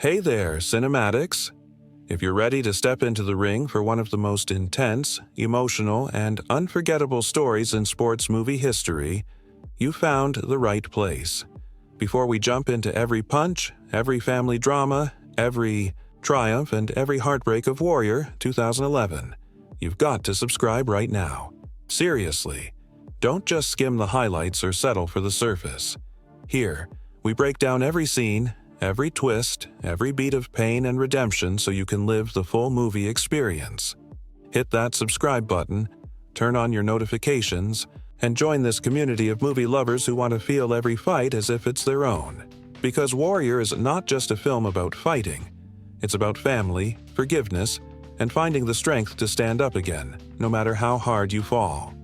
Hey there, cinematics! If you're ready to step into the ring for one of the most intense, emotional, and unforgettable stories in sports movie history, you found the right place. Before we jump into every punch, every family drama, every triumph, and every heartbreak of Warrior 2011, you've got to subscribe right now. Seriously, don't just skim the highlights or settle for the surface. Here, we break down every scene, every twist, every beat of pain and redemption so you can live the full movie experience. Hit that subscribe button, turn on your notifications, and join this community of movie lovers who want to feel every fight as if it's their own. Because Warrior is not just a film about fighting. It's about family, forgiveness, and finding the strength to stand up again, no matter how hard you fall.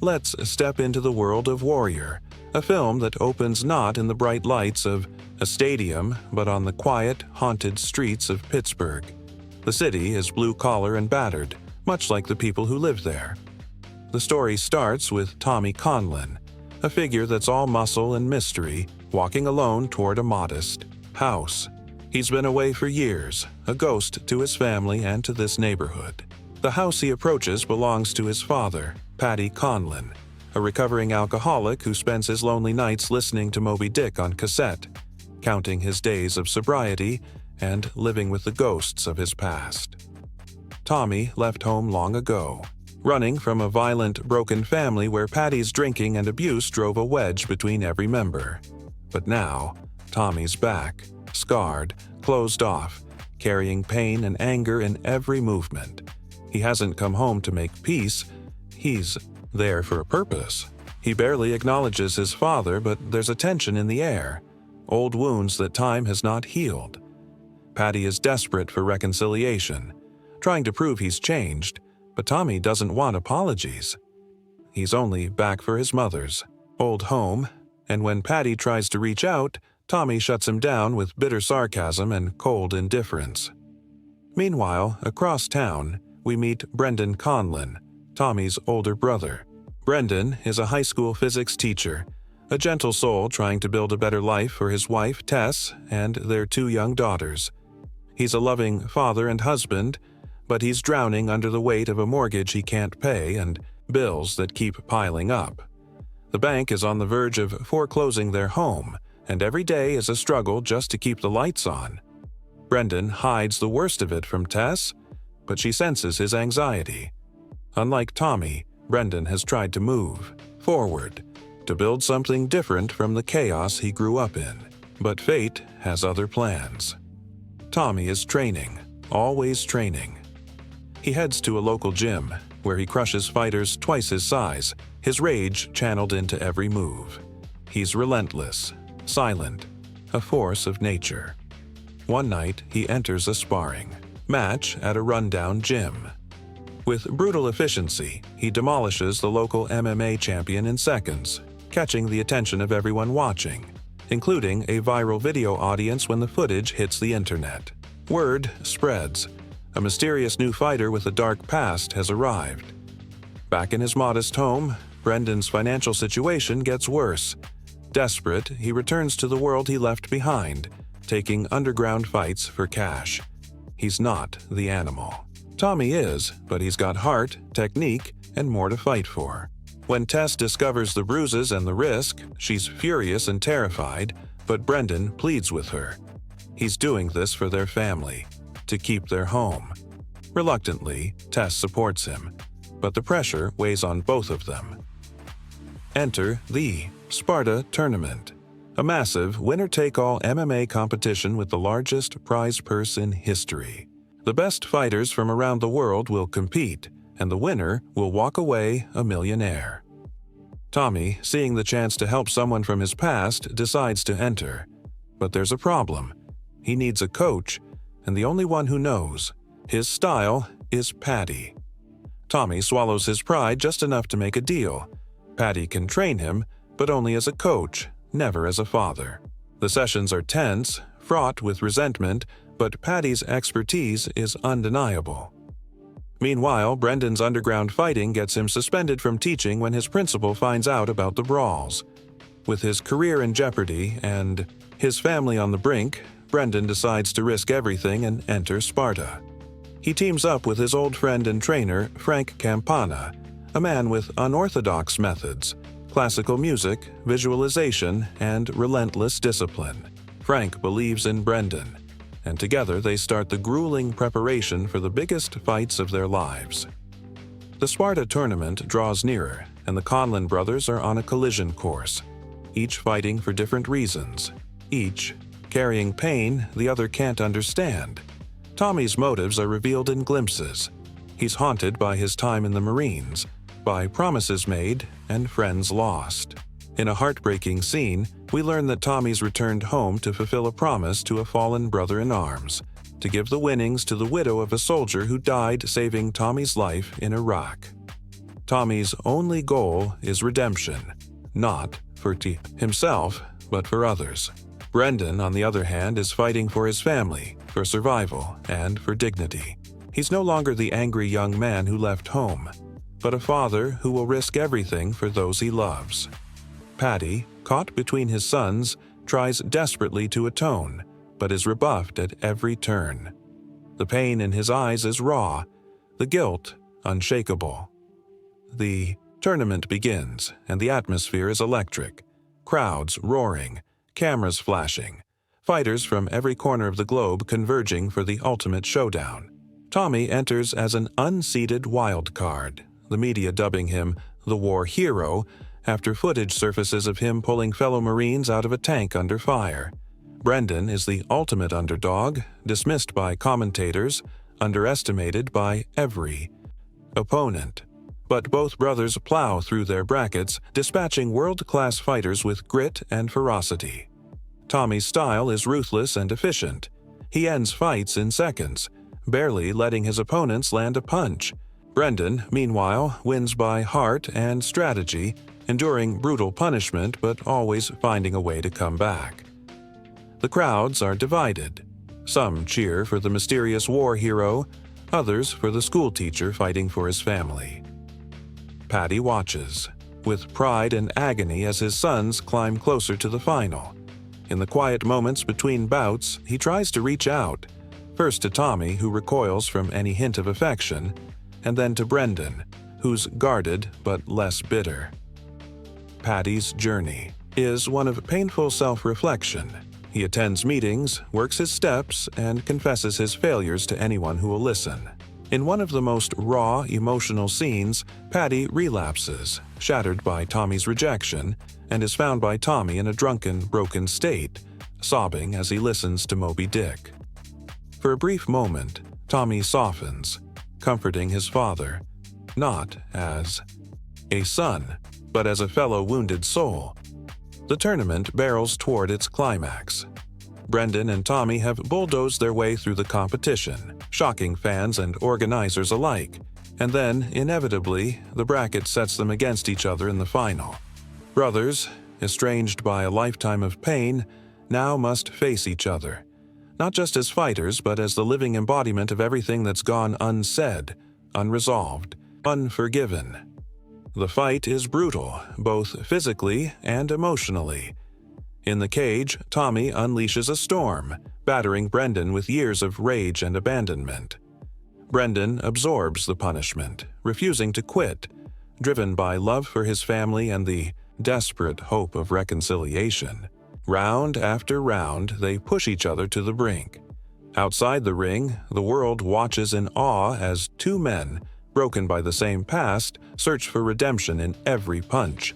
Let's step into the world of Warrior, a film that opens not in the bright lights of a stadium, but on the quiet, haunted streets of Pittsburgh. The city is blue-collar and battered, much like the people who live there. The story starts with Tommy Conlon, a figure that's all muscle and mystery, walking alone toward a modest house. He's been away for years, a ghost to his family and to this neighborhood. The house he approaches belongs to his father, Paddy Conlon, a recovering alcoholic who spends his lonely nights listening to Moby Dick on cassette, counting his days of sobriety and living with the ghosts of his past. Tommy left home long ago, running from a violent, broken family where Paddy's drinking and abuse drove a wedge between every member. But now, Tommy's back, scarred, closed off, carrying pain and anger in every movement. He hasn't come home to make peace, he's there for a purpose. He barely acknowledges his father, but there's a tension in the air. Old wounds that time has not healed. Paddy is desperate for reconciliation, trying to prove he's changed, but Tommy doesn't want apologies. He's only back for his mother's old home, and when Paddy tries to reach out, Tommy shuts him down with bitter sarcasm and cold indifference. Meanwhile, across town, we meet Brendan Conlon, Tommy's older brother. Brendan is a high school physics teacher, a gentle soul trying to build a better life for his wife, Tess, and their two young daughters. He's a loving father and husband, but he's drowning under the weight of a mortgage he can't pay and bills that keep piling up. The bank is on the verge of foreclosing their home, and every day is a struggle just to keep the lights on. Brendan hides the worst of it from Tess, but she senses his anxiety. Unlike Tommy, Brendan has tried to move forward, to build something different from the chaos he grew up in. But fate has other plans. Tommy is training, always training. He heads to a local gym, where he crushes fighters twice his size, his rage channeled into every move. He's relentless, silent, a force of nature. One night, he enters a sparring match at a rundown gym. With brutal efficiency, he demolishes the local MMA champion in seconds, catching the attention of everyone watching, including a viral video audience when the footage hits the internet. Word spreads. A mysterious new fighter with a dark past has arrived. Back in his modest home, Brendan's financial situation gets worse. Desperate, he returns to the world he left behind, taking underground fights for cash. He's not the animal. Tommy is, but he's got heart, technique, and more to fight for. When Tess discovers the bruises and the risk, she's furious and terrified, but Brendan pleads with her. He's doing this for their family, to keep their home. Reluctantly, Tess supports him, but the pressure weighs on both of them. Enter the Sparta tournament, a massive winner-take-all MMA competition with the largest prize purse in history. The best fighters from around the world will compete, and the winner will walk away a millionaire. Tommy, seeing the chance to help someone from his past, decides to enter. But there's a problem. He needs a coach, and the only one who knows. His style is Paddy. Tommy swallows his pride just enough to make a deal. Paddy can train him, but only as a coach, never as a father. The sessions are tense, fraught with resentment, but Paddy's expertise is undeniable. Meanwhile, Brendan's underground fighting gets him suspended from teaching when his principal finds out about the brawls. With his career in jeopardy and his family on the brink, Brendan decides to risk everything and enter Sparta. He teams up with his old friend and trainer, Frank Campana, a man with unorthodox methods, classical music, visualization, and relentless discipline. Frank believes in Brendan, and together they start the grueling preparation for the biggest fights of their lives. The Sparta tournament draws nearer, and the Conlon brothers are on a collision course, each fighting for different reasons, each carrying pain the other can't understand. Tommy's motives are revealed in glimpses. He's haunted by his time in the Marines, by promises made and friends lost. In a heartbreaking scene, we learn that Tommy's returned home to fulfill a promise to a fallen brother-in-arms, to give the winnings to the widow of a soldier who died saving Tommy's life in Iraq. Tommy's only goal is redemption, not for himself, but for others. Brendan, on the other hand, is fighting for his family, for survival, and for dignity. He's no longer the angry young man who left home, but a father who will risk everything for those he loves. Paddy, caught between his sons, tries desperately to atone, but is rebuffed at every turn. The pain in his eyes is raw, the guilt unshakable. The tournament begins, and the atmosphere is electric. Crowds roaring, cameras flashing, fighters from every corner of the globe converging for the ultimate showdown. Tommy enters as an unseeded wild card, the media dubbing him the war hero after footage surfaces of him pulling fellow Marines out of a tank under fire. Brendan is the ultimate underdog, dismissed by commentators, underestimated by every opponent. But both brothers plow through their brackets, dispatching world-class fighters with grit and ferocity. Tommy's style is ruthless and efficient. He ends fights in seconds, barely letting his opponents land a punch. Brendan, meanwhile, wins by heart and strategy, enduring brutal punishment but always finding a way to come back. The crowds are divided. Some cheer for the mysterious war hero, others for the schoolteacher fighting for his family. Paddy watches, with pride and agony as his sons climb closer to the final. In the quiet moments between bouts, he tries to reach out, first to Tommy, who recoils from any hint of affection, and then to Brendan, who's guarded but less bitter. Paddy's journey is one of painful self-reflection. He attends meetings, works his steps, and confesses his failures to anyone who will listen. In one of the most raw, emotional scenes, Paddy relapses, shattered by Tommy's rejection, and is found by Tommy in a drunken, broken state, sobbing as he listens to Moby Dick. For a brief moment, Tommy softens, comforting his father, not as a son, but as a fellow wounded soul. The tournament barrels toward its climax. Brendan and Tommy have bulldozed their way through the competition, shocking fans and organizers alike, and then, inevitably, the bracket sets them against each other in the final. Brothers, estranged by a lifetime of pain, now must face each other, not just as fighters but as the living embodiment of everything that's gone unsaid, unresolved, unforgiven. The fight is brutal, both physically and emotionally. In the cage, Tommy unleashes a storm, battering Brendan with years of rage and abandonment. Brendan absorbs the punishment, refusing to quit, driven by love for his family and the desperate hope of reconciliation. Round after round, they push each other to the brink. Outside the ring, the world watches in awe as two men, broken by the same past, search for redemption in every punch.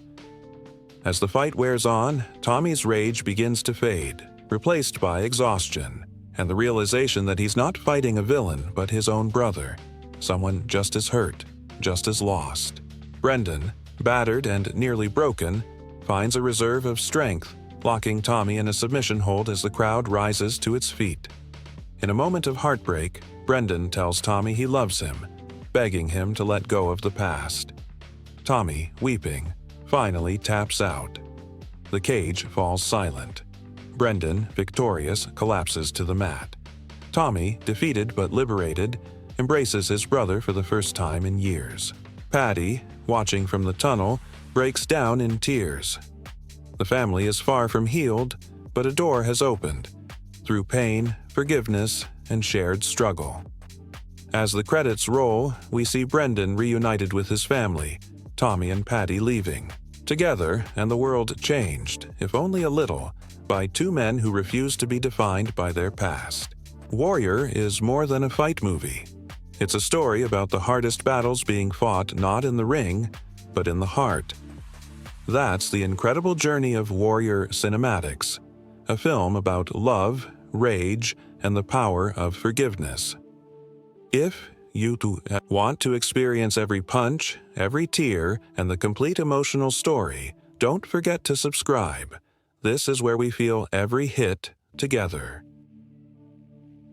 As the fight wears on, Tommy's rage begins to fade, replaced by exhaustion, and the realization that he's not fighting a villain but his own brother, someone just as hurt, just as lost. Brendan, battered and nearly broken, finds a reserve of strength, locking Tommy in a submission hold as the crowd rises to its feet. In a moment of heartbreak, Brendan tells Tommy he loves him, begging him to let go of the past. Tommy, weeping, finally taps out. The cage falls silent. Brendan, victorious, collapses to the mat. Tommy, defeated but liberated, embraces his brother for the first time in years. Paddy, watching from the tunnel, breaks down in tears. The family is far from healed, but a door has opened. through pain, forgiveness, and shared struggle. As the credits roll, we see Brendan reunited with his family, Tommy and Patty leaving together, and the world changed, if only a little, by two men who refuse to be defined by their past. Warrior is more than a fight movie. It's a story about the hardest battles being fought not in the ring, but in the heart. That's the incredible journey of Warrior Cinematics, a film about love, rage, and the power of forgiveness. If you want to experience every punch, every tear, and the complete emotional story, don't forget to subscribe. This is where we feel every hit together.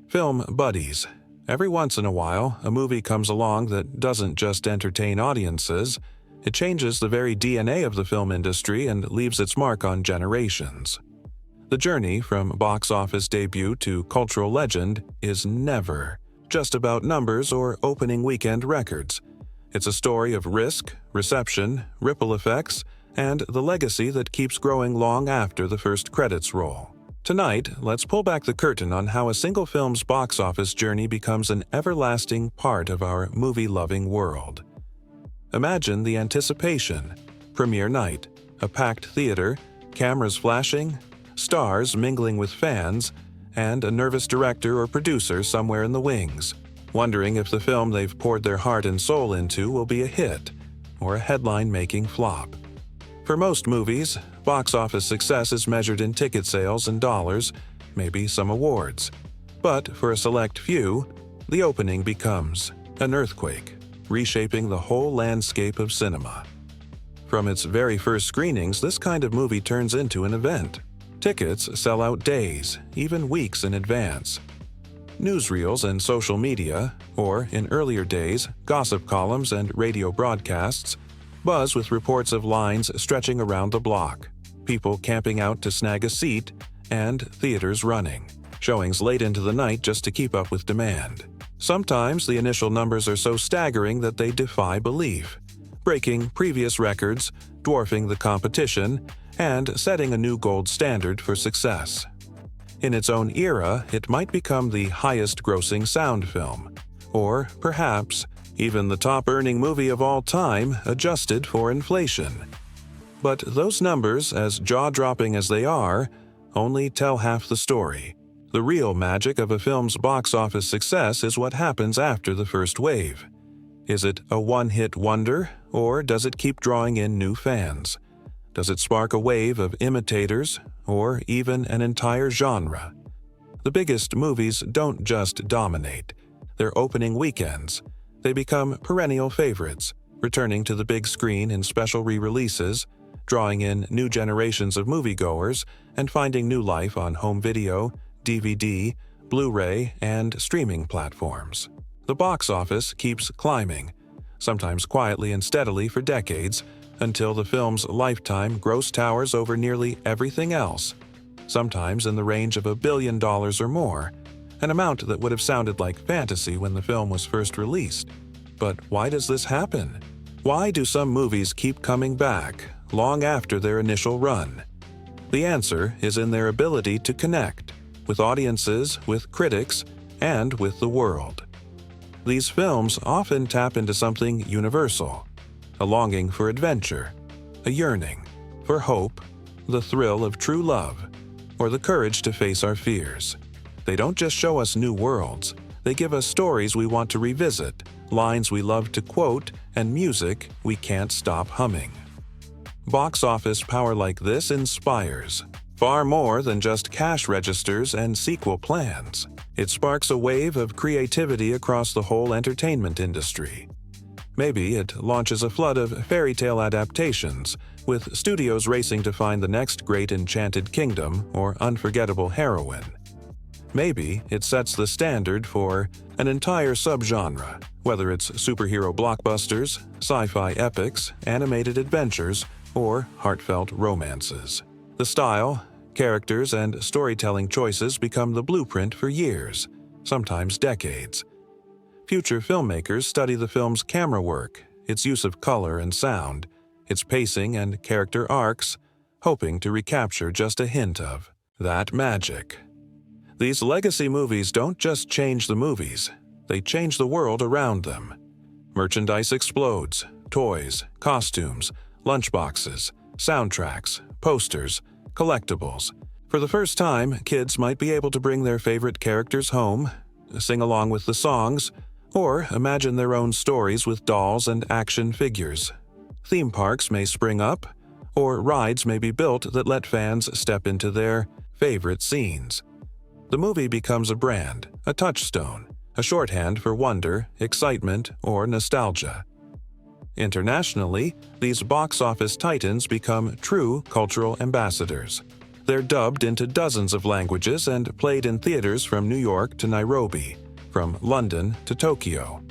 Film buddies. Every once in a while, a movie comes along that doesn't just entertain audiences, it changes the very DNA of the film industry and leaves its mark on generations. The journey from box office debut to cultural legend is never just about numbers or opening weekend records. It's a story of risk, reception, ripple effects, and the legacy that keeps growing long after the first credits roll. Tonight, let's pull back the curtain on how a single film's box office journey becomes an everlasting part of our movie-loving world. Imagine the anticipation, premiere night, a packed theater, cameras flashing, stars mingling with fans, and a nervous director or producer somewhere in the wings, wondering if the film they've poured their heart and soul into will be a hit or a headline-making flop. For most movies, box office success is measured in ticket sales and dollars, maybe some awards. But for a select few, the opening becomes an earthquake, reshaping the whole landscape of cinema. From its very first screenings, this kind of movie turns into an event. Tickets sell out days, even weeks in advance. Newsreels and social media, or in earlier days, gossip columns and radio broadcasts, buzz with reports of lines stretching around the block, people camping out to snag a seat, and theaters running, showings late into the night just to keep up with demand. Sometimes the initial numbers are so staggering that they defy belief, breaking previous records, dwarfing the competition, and setting a new gold standard for success. In its own era, it might become the highest-grossing sound film, or perhaps even the top-earning movie of all time adjusted for inflation. But those numbers, as jaw-dropping as they are, only tell half the story. The real magic of a film's box office success is what happens after the first wave. Is it a one-hit wonder, or does it keep drawing in new fans? Does it spark a wave of imitators, or even an entire genre? The biggest movies don't just dominate. Their opening weekends. They become perennial favorites, returning to the big screen in special re-releases, drawing in new generations of moviegoers, and finding new life on home video, DVD, Blu-ray, and streaming platforms. The box office keeps climbing, sometimes quietly and steadily for decades, until the film's lifetime gross towers over nearly everything else, sometimes in the range of $1 billion or more, an amount that would have sounded like fantasy when the film was first released. But why does this happen? Why do some movies keep coming back long after their initial run? The answer is in their ability to connect with audiences, with critics, and with the world. These films often tap into something universal, a longing for adventure, a yearning for hope, the thrill of true love, or the courage to face our fears. They don't just show us new worlds, they give us stories we want to revisit, lines we love to quote, and music we can't stop humming. Box office power like this inspires, far more than just cash registers and sequel plans. It sparks a wave of creativity across the whole entertainment industry. Maybe it launches a flood of fairy tale adaptations, with studios racing to find the next great enchanted kingdom or unforgettable heroine. Maybe it sets the standard for an entire subgenre, whether it's superhero blockbusters, sci-fi epics, animated adventures, or heartfelt romances. The style, characters, and storytelling choices become the blueprint for years, sometimes decades. Future filmmakers study the film's camera work, its use of color and sound, its pacing and character arcs, hoping to recapture just a hint of that magic. These legacy movies don't just change the movies, they change the world around them. Merchandise explodes, toys, costumes, lunchboxes, soundtracks, posters, collectibles. For the first time, kids might be able to bring their favorite characters home, sing along with the songs, or imagine their own stories with dolls and action figures. Theme parks may spring up, or rides may be built that let fans step into their favorite scenes. The movie becomes a brand, a touchstone, a shorthand for wonder, excitement, or nostalgia. Internationally, these box office titans become true cultural ambassadors. They're dubbed into dozens of languages and played in theaters from New York to Nairobi, from London to Tokyo.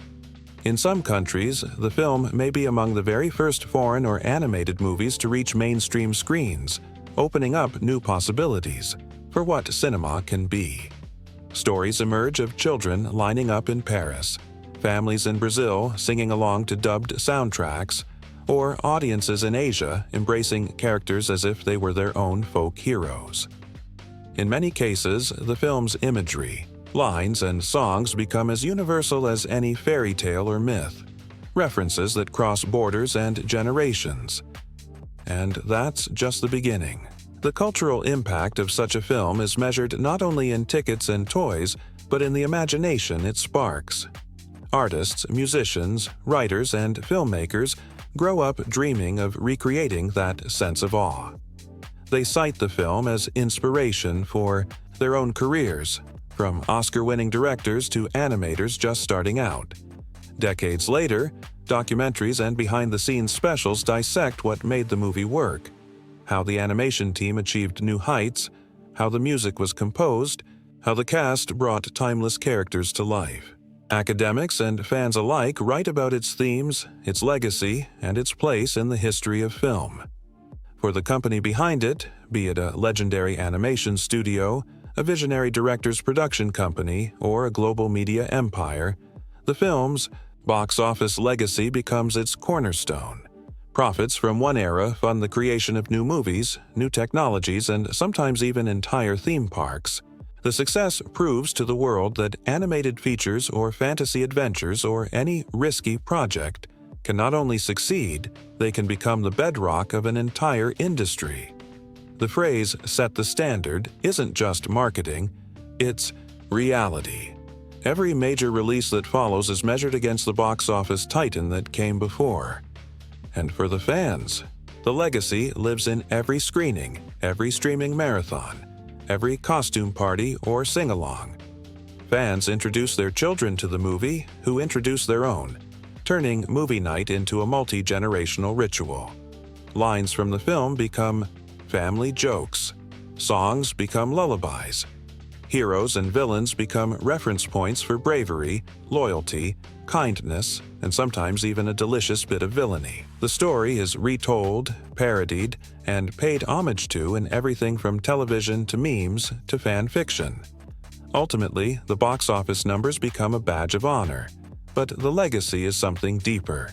In some countries, the film may be among the very first foreign or animated movies to reach mainstream screens, opening up new possibilities for what cinema can be. Stories emerge of children lining up in Paris, families in Brazil singing along to dubbed soundtracks, or audiences in Asia embracing characters as if they were their own folk heroes. In many cases, the film's imagery, lines, and songs become as universal as any fairy tale or myth, references that cross borders and generations. And that's just the beginning. The cultural impact of such a film is measured not only in tickets and toys, but in the imagination it sparks. Artists, musicians, writers, and filmmakers grow up dreaming of recreating that sense of awe. They cite the film as inspiration for their own careers, from Oscar-winning directors to animators just starting out. Decades later, documentaries and behind-the-scenes specials dissect what made the movie work, how the animation team achieved new heights, how the music was composed, how the cast brought timeless characters to life. Academics and fans alike write about its themes, its legacy, and its place in the history of film. For the company behind it, be it a legendary animation studio, a visionary director's production company, or a global media empire, the film's box office legacy becomes its cornerstone. Profits from one era fund the creation of new movies, new technologies, and sometimes even entire theme parks. The success proves to the world that animated features or fantasy adventures or any risky project can not only succeed, they can become the bedrock of an entire industry. The phrase "set the standard" isn't just marketing, it's reality. Every major release that follows is measured against the box office titan that came before. And for the fans, the legacy lives in every screening, every streaming marathon, every costume party or sing-along. Fans introduce their children to the movie, who introduce their own, turning movie night into a multi-generational ritual. Lines from the film become family jokes. Songs become lullabies. Heroes and villains become reference points for bravery, loyalty, kindness, and sometimes even a delicious bit of villainy. The story is retold, parodied, and paid homage to in everything from television to memes to fan fiction. Ultimately, the box office numbers become a badge of honor, but the legacy is something deeper.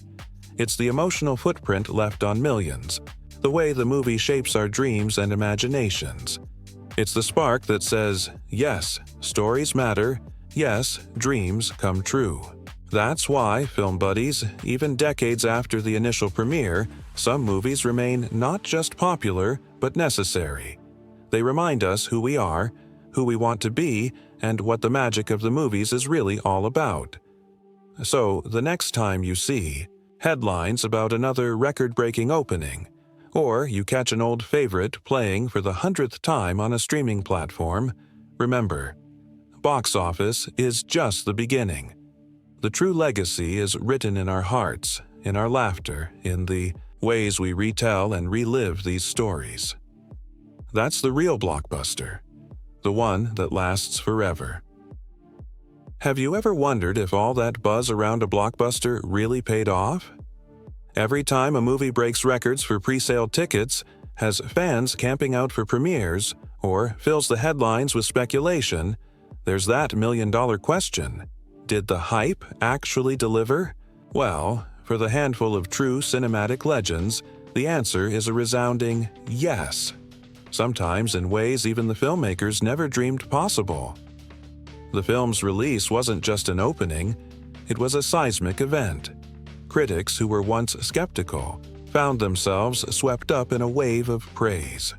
It's the emotional footprint left on millions, the way the movie shapes our dreams and imaginations. It's the spark that says, yes, stories matter, yes, dreams come true. That's why, film buddies, even decades after the initial premiere, some movies remain not just popular, but necessary. They remind us who we are, who we want to be, and what the magic of the movies is really all about. So, the next time you see headlines about another record-breaking opening, or you catch an old favorite playing for the 100th time on a streaming platform, remember, box office is just the beginning. The true legacy is written in our hearts, in our laughter, in the ways we retell and relive these stories. That's the real blockbuster, the one that lasts forever. Have you ever wondered if all that buzz around a blockbuster really paid off? Every time a movie breaks records for pre-sale tickets, has fans camping out for premieres, or fills the headlines with speculation, there's that million-dollar question. Did the hype actually deliver? Well, for the handful of true cinematic legends, the answer is a resounding yes. Sometimes in ways even the filmmakers never dreamed possible. The film's release wasn't just an opening, it was a seismic event. Critics who were once skeptical found themselves swept up in a wave of praise.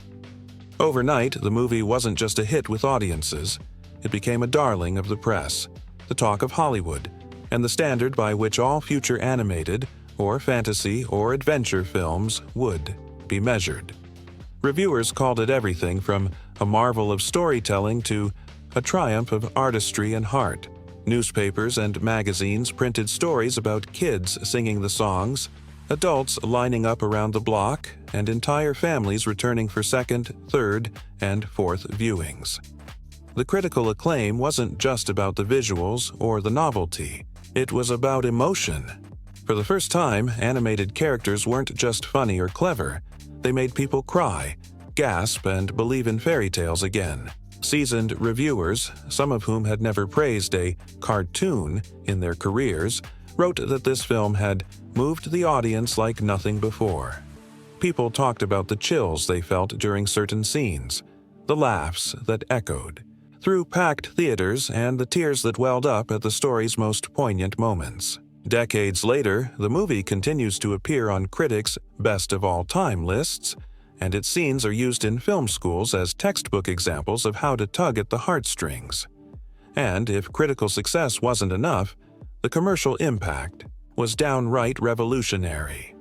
Overnight, the movie wasn't just a hit with audiences, it became a darling of the press, the talk of Hollywood, and the standard by which all future animated, or fantasy, or adventure films would be measured. Reviewers called it everything from a marvel of storytelling to a triumph of artistry and heart. Newspapers and magazines printed stories about kids singing the songs, adults lining up around the block, and entire families returning for second, third, and fourth viewings. The critical acclaim wasn't just about the visuals or the novelty, it was about emotion. For the first time, animated characters weren't just funny or clever, they made people cry, gasp, and believe in fairy tales again. Seasoned reviewers, some of whom had never praised a cartoon in their careers, wrote that this film had moved the audience like nothing before. People talked about the chills they felt during certain scenes, the laughs that echoed through packed theaters, and the tears that welled up at the story's most poignant moments. Decades later, the movie continues to appear on critics' best-of-all-time lists, and its scenes are used in film schools as textbook examples of how to tug at the heartstrings. And if critical success wasn't enough, the commercial impact was downright revolutionary.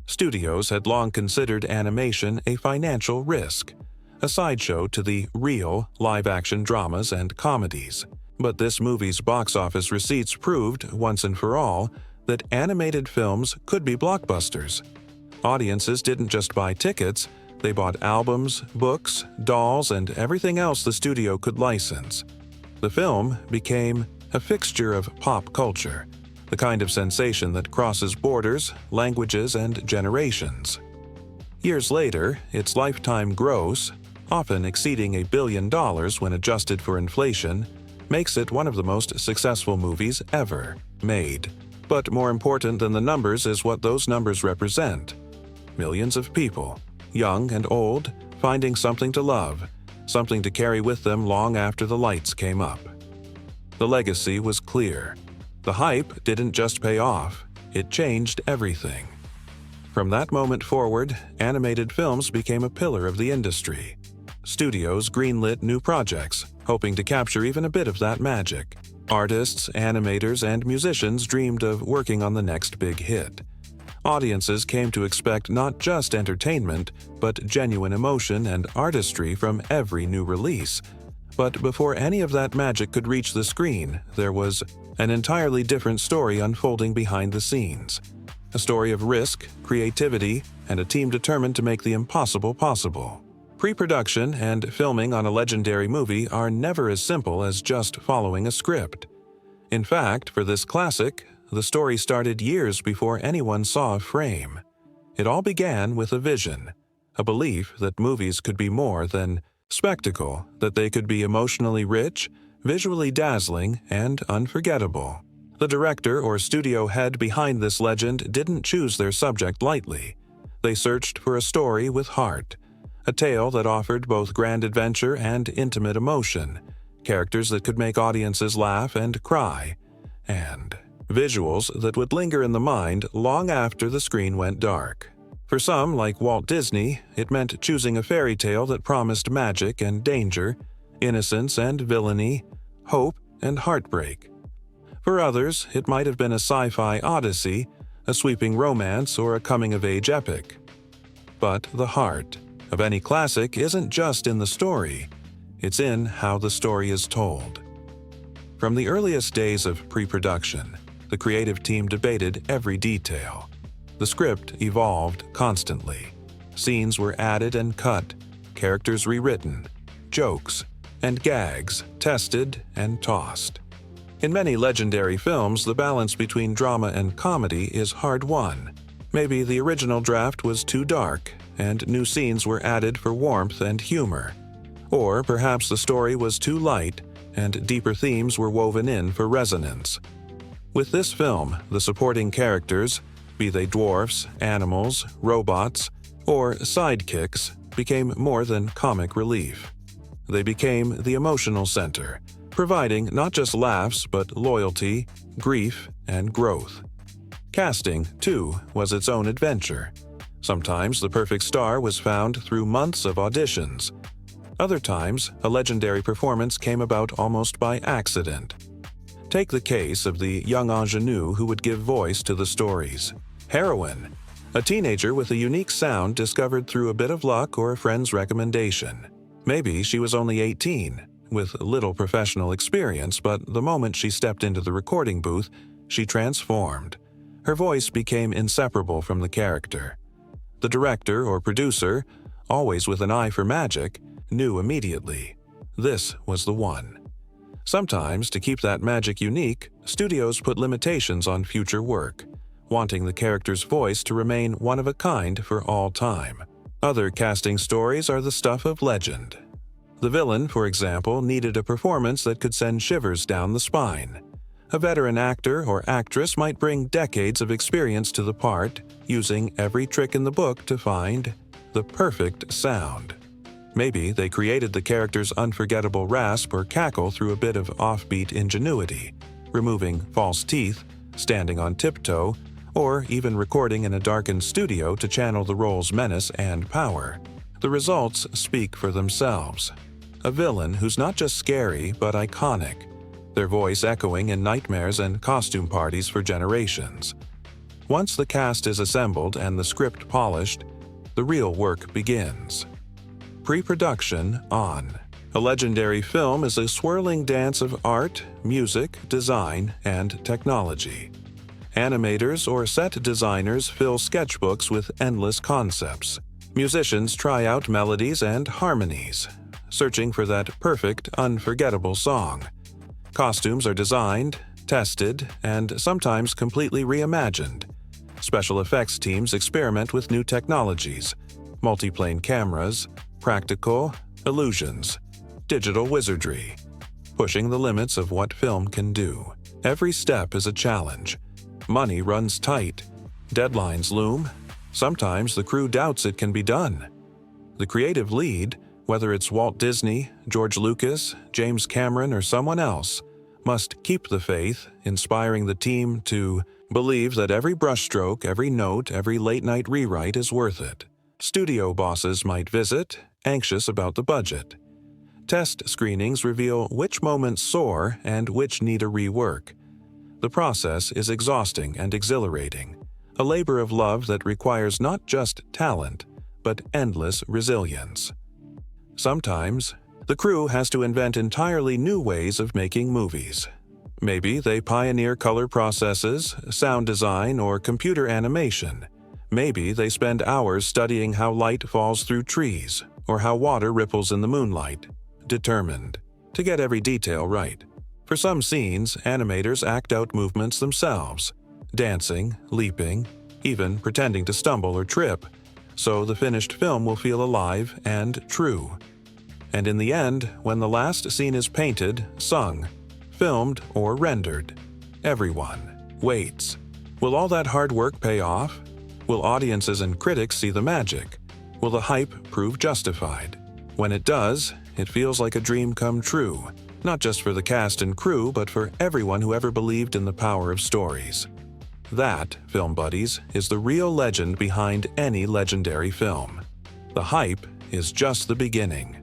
Studios had long considered animation a financial risk, a sideshow to the real live-action dramas and comedies. But this movie's box office receipts proved, once and for all, that animated films could be blockbusters. Audiences didn't just buy tickets, they bought albums, books, dolls, and everything else the studio could license. The film became a fixture of pop culture, the kind of sensation that crosses borders, languages, and generations. Years later, its lifetime gross, often exceeding $1 billion when adjusted for inflation, makes it one of the most successful movies ever made. But more important than the numbers is what those numbers represent. Millions of people, young and old, finding something to love, something to carry with them long after the lights came up. The legacy was clear. The hype didn't just pay off, it changed everything. From that moment forward, animated films became a pillar of the industry. Studios greenlit new projects, hoping to capture even a bit of that magic. Artists, animators, and musicians dreamed of working on the next big hit. Audiences came to expect not just entertainment, but genuine emotion and artistry from every new release. But before any of that magic could reach the screen, there was an entirely different story unfolding behind the scenes. A story of risk, creativity, and a team determined to make the impossible possible. Pre-production and filming on a legendary movie are never as simple as just following a script. In fact, for this classic, the story started years before anyone saw a frame. It all began with a vision, a belief that movies could be more than spectacle, that they could be emotionally rich, visually dazzling, and unforgettable. The director or studio head behind this legend didn't choose their subject lightly. They searched for a story with heart, a tale that offered both grand adventure and intimate emotion, characters that could make audiences laugh and cry, and visuals that would linger in the mind long after the screen went dark. For some, like Walt Disney, it meant choosing a fairy tale that promised magic and danger, innocence and villainy, hope and heartbreak. For others, it might have been a sci-fi odyssey, a sweeping romance, or a coming-of-age epic. But the heart of any classic isn't just in the story, it's in how the story is told. From the earliest days of pre-production, the creative team debated every detail. The script evolved constantly. Scenes were added and cut, characters rewritten, jokes and gags tested and tossed. In many legendary films, the balance between drama and comedy is hard-won. Maybe the original draft was too dark, and new scenes were added for warmth and humor. Or perhaps the story was too light, and deeper themes were woven in for resonance. With this film, the supporting characters, be they dwarfs, animals, robots, or sidekicks, became more than comic relief. They became the emotional center, providing not just laughs but loyalty, grief, and growth. Casting, too, was its own adventure. Sometimes the perfect star was found through months of auditions. Other times, a legendary performance came about almost by accident. Take the case of the young ingenue who would give voice to the story's heroine, a teenager with a unique sound discovered through a bit of luck or a friend's recommendation. Maybe she was only 18, with little professional experience, but the moment she stepped into the recording booth, she transformed. Her voice became inseparable from the character. The director or producer, always with an eye for magic, knew immediately. This was the one. Sometimes, to keep that magic unique, studios put limitations on future work, wanting the character's voice to remain one of a kind for all time. Other casting stories are the stuff of legend. The villain, for example, needed a performance that could send shivers down the spine. A veteran actor or actress might bring decades of experience to the part, using every trick in the book to find the perfect sound. Maybe they created the character's unforgettable rasp or cackle through a bit of offbeat ingenuity, removing false teeth, standing on tiptoe, or even recording in a darkened studio to channel the role's menace and power. The results speak for themselves. A villain who's not just scary but iconic, their voice echoing in nightmares and costume parties for generations. Once the cast is assembled and the script polished, the real work begins. Pre-production on. A legendary film is a swirling dance of art, music, design, and technology. Animators or set designers fill sketchbooks with endless concepts. Musicians try out melodies and harmonies, searching for that perfect, unforgettable song. Costumes are designed, tested, and sometimes completely reimagined. Special effects teams experiment with new technologies, multiplane cameras, practical, illusions, digital wizardry, pushing the limits of what film can do. Every step is a challenge. Money runs tight. Deadlines loom. Sometimes the crew doubts it can be done. The creative lead, whether it's Walt Disney, George Lucas, James Cameron, or someone else, must keep the faith, inspiring the team to believe that every brushstroke, every note, every late-night rewrite is worth it. Studio bosses might visit, anxious about the budget. Test screenings reveal which moments soar and which need a rework. The process is exhausting and exhilarating, a labor of love that requires not just talent, but endless resilience. Sometimes, the crew has to invent entirely new ways of making movies. Maybe they pioneer color processes, sound design, or computer animation. Maybe they spend hours studying how light falls through trees, or how water ripples in the moonlight, determined to get every detail right. For some scenes, animators act out movements themselves, dancing, leaping, even pretending to stumble or trip, so the finished film will feel alive and true. And in the end, when the last scene is painted, sung, filmed, or rendered, everyone waits. Will all that hard work pay off? Will audiences and critics see the magic? Will the hype prove justified? When it does, it feels like a dream come true, not just for the cast and crew, but for everyone who ever believed in the power of stories. That, film buddies, is the real legend behind any legendary film. The hype is just the beginning.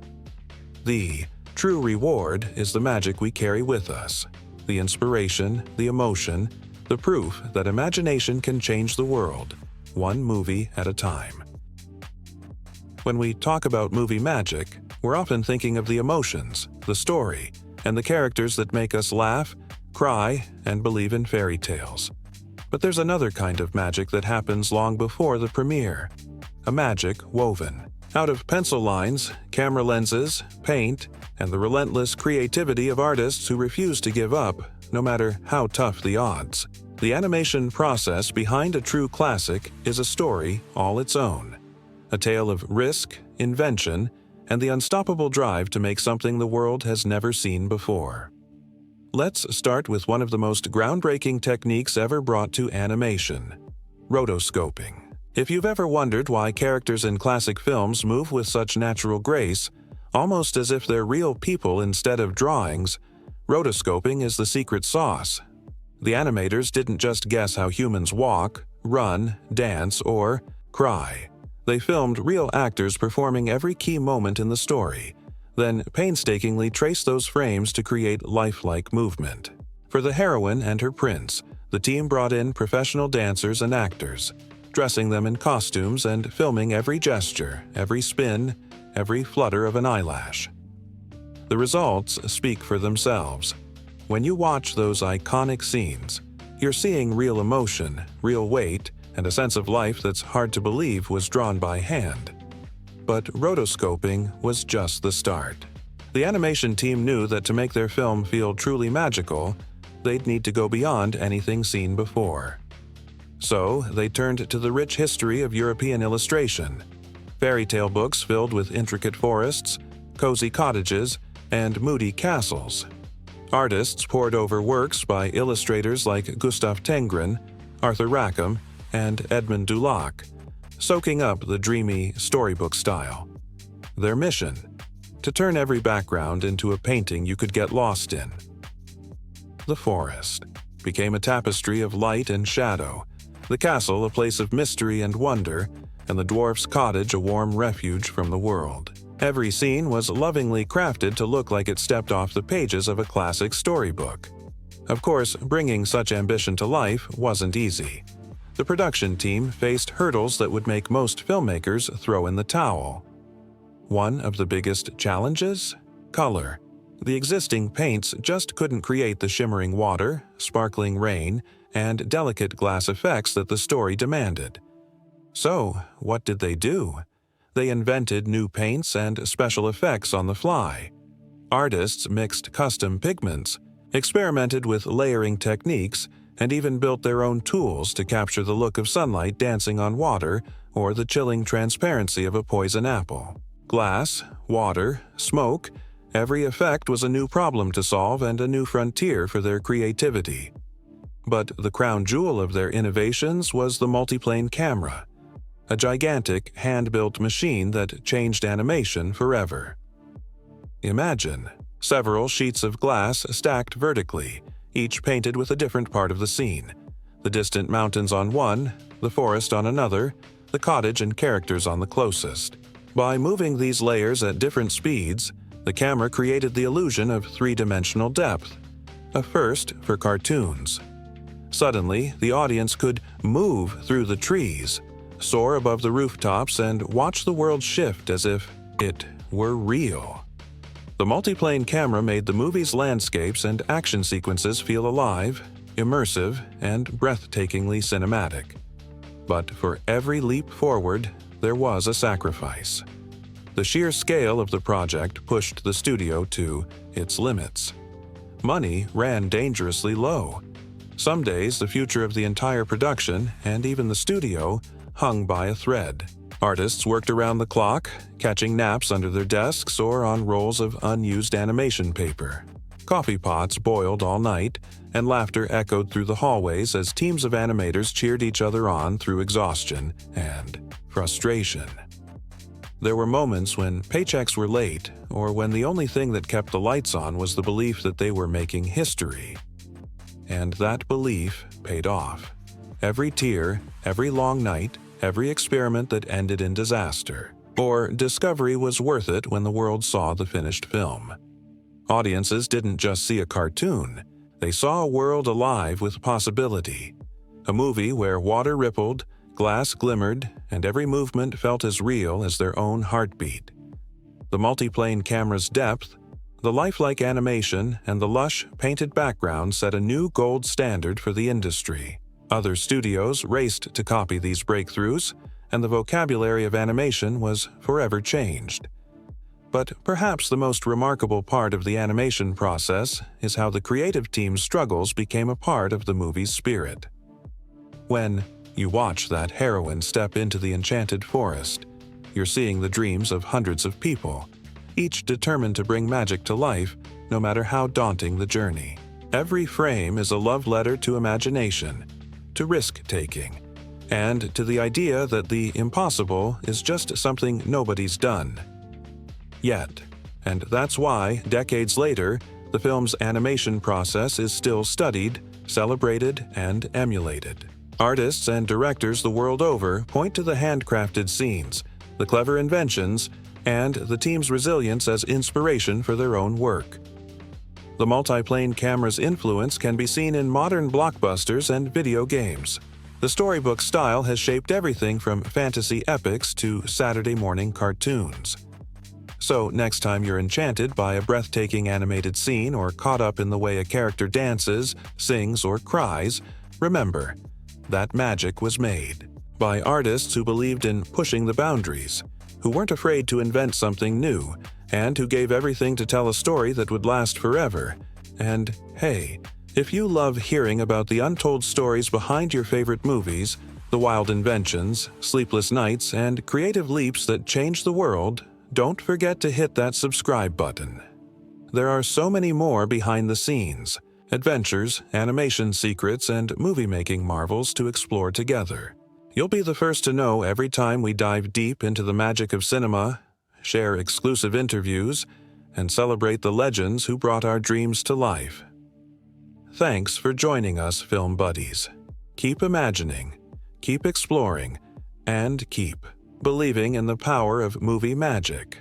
The true reward is the magic we carry with us, the inspiration, the emotion, the proof that imagination can change the world, one movie at a time. When we talk about movie magic, we're often thinking of the emotions, the story, and the characters that make us laugh, cry, and believe in fairy tales. But there's another kind of magic that happens long before the premiere. A magic woven out of pencil lines, camera lenses, paint, and the relentless creativity of artists who refuse to give up, no matter how tough the odds. The animation process behind a true classic is a story all its own. A tale of risk, invention, and the unstoppable drive to make something the world has never seen before. Let's start with one of the most groundbreaking techniques ever brought to animation: rotoscoping. If you've ever wondered why characters in classic films move with such natural grace, almost as if they're real people instead of drawings, Rotoscoping is the secret sauce. The animators didn't just guess how humans walk, run, dance, or cry. They filmed real actors performing every key moment in the story, then painstakingly traced those frames to create lifelike movement. For the heroine and her prince, the team brought in professional dancers and actors, dressing them in costumes and filming every gesture, every spin, every flutter of an eyelash. The results speak for themselves. When you watch those iconic scenes, you're seeing real emotion, real weight, and a sense of life that's hard to believe was drawn by hand. But rotoscoping was just the start. The animation team knew that to make their film feel truly magical, they'd need to go beyond anything seen before. So, they turned to the rich history of European illustration. Fairy tale books filled with intricate forests, cozy cottages, and moody castles. Artists pored over works by illustrators like Gustav Tenggren, Arthur Rackham, and Edmund Dulac, soaking up the dreamy storybook style. Their mission: to turn every background into a painting you could get lost in. The forest became a tapestry of light and shadow, the castle a place of mystery and wonder, and the dwarf's cottage a warm refuge from the world. Every scene was lovingly crafted to look like it stepped off the pages of a classic storybook. Of course, bringing such ambition to life wasn't easy. The production team faced hurdles that would make most filmmakers throw in the towel. One of the biggest challenges? Color. The existing paints just couldn't create the shimmering water, sparkling rain, and delicate glass effects that the story demanded. So, what did they do? They invented new paints and special effects on the fly. Artists mixed custom pigments, experimented with layering techniques, and even built their own tools to capture the look of sunlight dancing on water or the chilling transparency of a poison apple. Glass, water, smoke, every effect was a new problem to solve and a new frontier for their creativity. But the crown jewel of their innovations was the multiplane camera, a gigantic, hand-built machine that changed animation forever. Imagine several sheets of glass stacked vertically, each painted with a different part of the scene. The distant mountains on one, the forest on another, the cottage and characters on the closest. By moving these layers at different speeds, the camera created the illusion of three-dimensional depth, a first for cartoons. Suddenly, the audience could move through the trees, soar above the rooftops, and watch the world shift as if it were real. The multiplane camera made the movie's landscapes and action sequences feel alive, immersive, and breathtakingly cinematic. But for every leap forward, there was a sacrifice. The sheer scale of the project pushed the studio to its limits. Money ran dangerously low. Some days, the future of the entire production, and even the studio, hung by a thread. Artists worked around the clock, catching naps under their desks or on rolls of unused animation paper. Coffee pots boiled all night, and laughter echoed through the hallways as teams of animators cheered each other on through exhaustion and frustration. There were moments when paychecks were late, or when the only thing that kept the lights on was the belief that they were making history. And that belief paid off. Every tear, every long night, every experiment that ended in disaster or discovery was worth it when the world saw the finished film. Audiences didn't just see a cartoon, they saw a world alive with possibility. A movie where water rippled, glass glimmered, and every movement felt as real as their own heartbeat. The multiplane camera's depth, the lifelike animation, and the lush, painted background set a new gold standard for the industry. Other studios raced to copy these breakthroughs, and the vocabulary of animation was forever changed. But perhaps the most remarkable part of the animation process is how the creative team's struggles became a part of the movie's spirit. When you watch that heroine step into the enchanted forest, you're seeing the dreams of hundreds of people, each determined to bring magic to life, no matter how daunting the journey. Every frame is a love letter to imagination, to risk-taking, and to the idea that the impossible is just something nobody's done yet. And that's why, decades later, The film's animation process is still studied, celebrated, and emulated. Artists and directors the world over point to the handcrafted scenes, the clever inventions, and the team's resilience as inspiration for their own work. The multiplane camera's influence can be seen in modern blockbusters and video games. The storybook style has shaped everything from fantasy epics to Saturday morning cartoons. So next time you're enchanted by a breathtaking animated scene or caught up in the way a character dances, sings, or cries, remember, that magic was made by artists who believed in pushing the boundaries, who weren't afraid to invent something new, and who gave everything to tell a story that would last forever. And hey, if you love hearing about the untold stories behind your favorite movies, the wild inventions, sleepless nights, and creative leaps that changed the world, don't forget to hit that subscribe button. There are so many more behind the scenes, adventures, animation secrets, and movie-making marvels to explore together. You'll be the first to know every time we dive deep into the magic of cinema, share exclusive interviews, and celebrate the legends who brought our dreams to life. Thanks for joining us, film buddies. Keep imagining, keep exploring, and keep believing in the power of movie magic.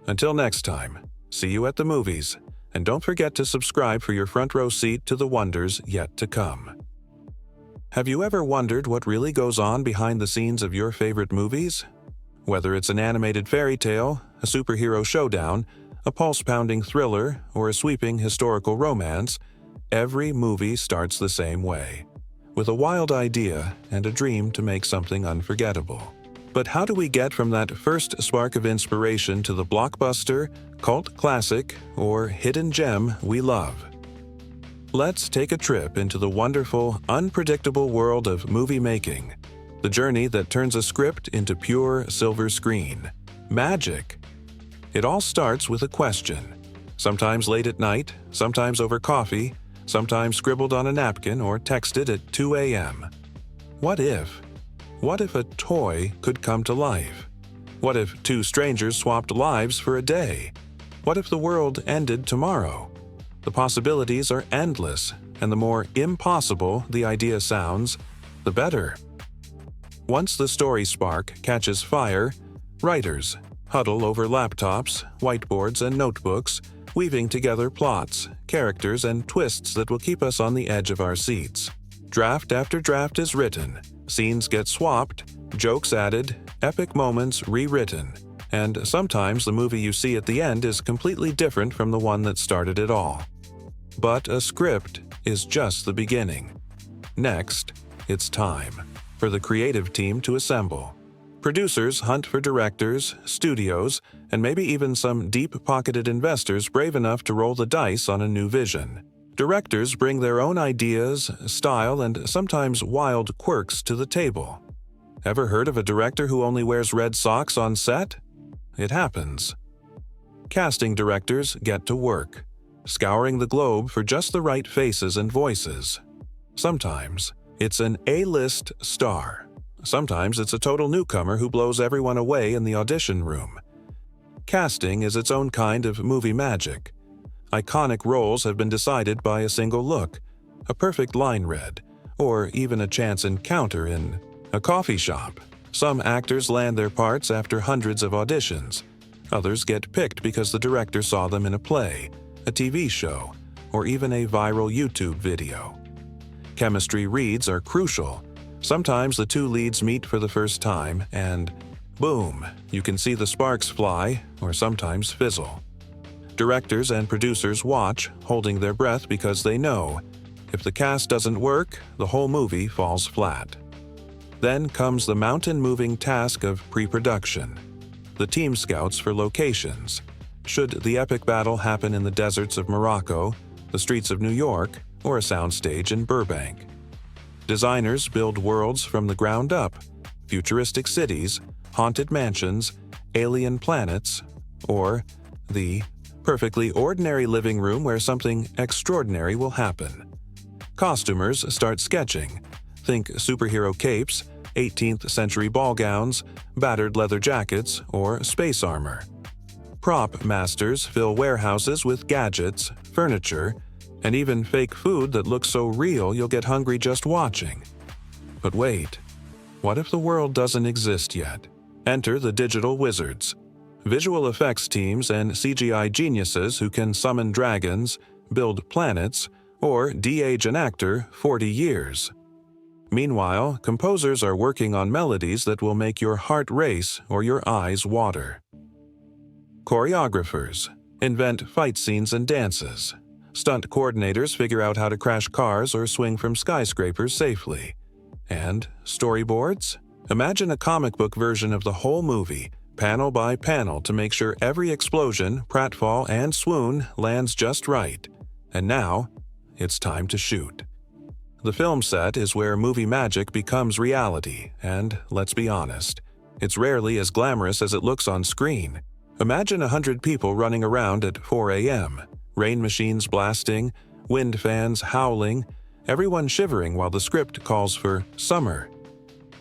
Until next time, see you at the movies, and don't forget to subscribe for your front row seat to the wonders yet to come. Have you ever wondered what really goes on behind the scenes of your favorite movies? Whether it's an animated fairy tale, a superhero showdown, a pulse-pounding thriller, or a sweeping historical romance, every movie starts the same way, with a wild idea and a dream to make something unforgettable. But how do we get from that first spark of inspiration to the blockbuster, cult classic, or hidden gem we love? Let's take a trip into the wonderful, unpredictable world of movie making, the journey that turns a script into pure silver screen. Magic! It all starts with a question, sometimes late at night, sometimes over coffee, sometimes scribbled on a napkin or texted at 2 a.m. What if? What if a toy could come to life? What if two strangers swapped lives for a day? What if the world ended tomorrow? The possibilities are endless, and the more impossible the idea sounds, the better. Once the story spark catches fire, writers huddle over laptops, whiteboards, and notebooks, weaving together plots, characters, and twists that will keep us on the edge of our seats. Draft after draft is written, scenes get swapped, jokes added, epic moments rewritten, and sometimes the movie you see at the end is completely different from the one that started it all. But a script is just the beginning. Next, it's time for the creative team to assemble. Producers hunt for directors, studios, and maybe even some deep-pocketed investors brave enough to roll the dice on a new vision. Directors bring their own ideas, style, and sometimes wild quirks to the table. Ever heard of a director who only wears red socks on set? It happens. Casting directors get to work, scouring the globe for just the right faces and voices. Sometimes it's an A-list star. Sometimes it's a total newcomer who blows everyone away in the audition room. Casting is its own kind of movie magic. Iconic roles have been decided by a single look, a perfect line read, or even a chance encounter in a coffee shop. Some actors land their parts after hundreds of auditions. Others get picked because the director saw them in a play, a TV show, or even a viral YouTube video. Chemistry reads are crucial. Sometimes the two leads meet for the first time and, boom, you can see the sparks fly or sometimes fizzle. Directors and producers watch, holding their breath because they know, if the cast doesn't work, the whole movie falls flat. Then comes the mountain-moving task of pre-production. The team scouts for locations. Should the epic battle happen in the deserts of Morocco, the streets of New York, or a soundstage in Burbank? Designers build worlds from the ground up, futuristic cities, haunted mansions, alien planets, or the perfectly ordinary living room where something extraordinary will happen. Costumers start sketching. Think superhero capes, 18th century ball gowns, battered leather jackets, or space armor. Prop masters fill warehouses with gadgets, furniture, and even fake food that looks so real you'll get hungry just watching. But wait, what if the world doesn't exist yet? Enter the digital wizards, visual effects teams and CGI geniuses who can summon dragons, build planets, or de-age an actor 40 years. Meanwhile, composers are working on melodies that will make your heart race or your eyes water. Choreographers invent fight scenes and dances. Stunt coordinators figure out how to crash cars or swing from skyscrapers safely. And storyboards? Imagine a comic book version of the whole movie, panel by panel, to make sure every explosion, pratfall, and swoon lands just right. And now, it's time to shoot. The film set is where movie magic becomes reality, and let's be honest, it's rarely as glamorous as it looks on screen. Imagine 100 people running around at 4 a.m., rain machines blasting, wind fans howling, everyone shivering while the script calls for summer.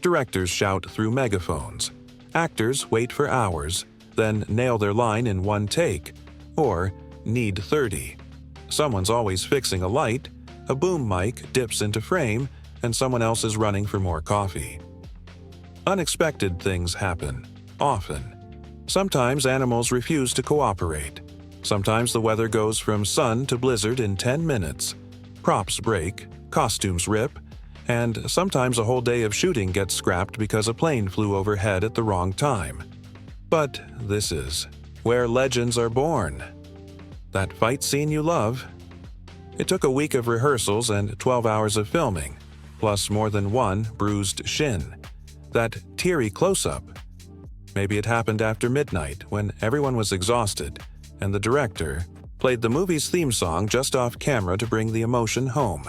Directors shout through megaphones. Actors wait for hours, then nail their line in one take, or need 30. Someone's always fixing a light, a boom mic dips into frame, and someone else is running for more coffee. Unexpected things happen, often. Sometimes animals refuse to cooperate. Sometimes the weather goes from sun to blizzard in 10 minutes. Props break, costumes rip, and sometimes a whole day of shooting gets scrapped because a plane flew overhead at the wrong time. But this is where legends are born. That fight scene you love? It took a week of rehearsals and 12 hours of filming, plus more than one bruised shin. That teary close-up. Maybe it happened after midnight when everyone was exhausted, and the director played the movie's theme song just off camera to bring the emotion home.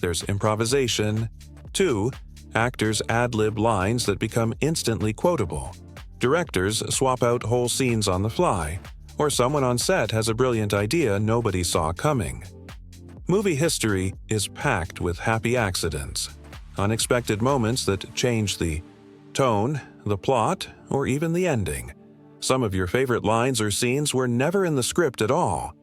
There's improvisation. 2. Actors ad-lib lines that become instantly quotable. Directors swap out whole scenes on the fly, or someone on set has a brilliant idea nobody saw coming. Movie history is packed with happy accidents, unexpected moments that change the tone, the plot, or even the ending. Some of your favorite lines or scenes were never in the script at all.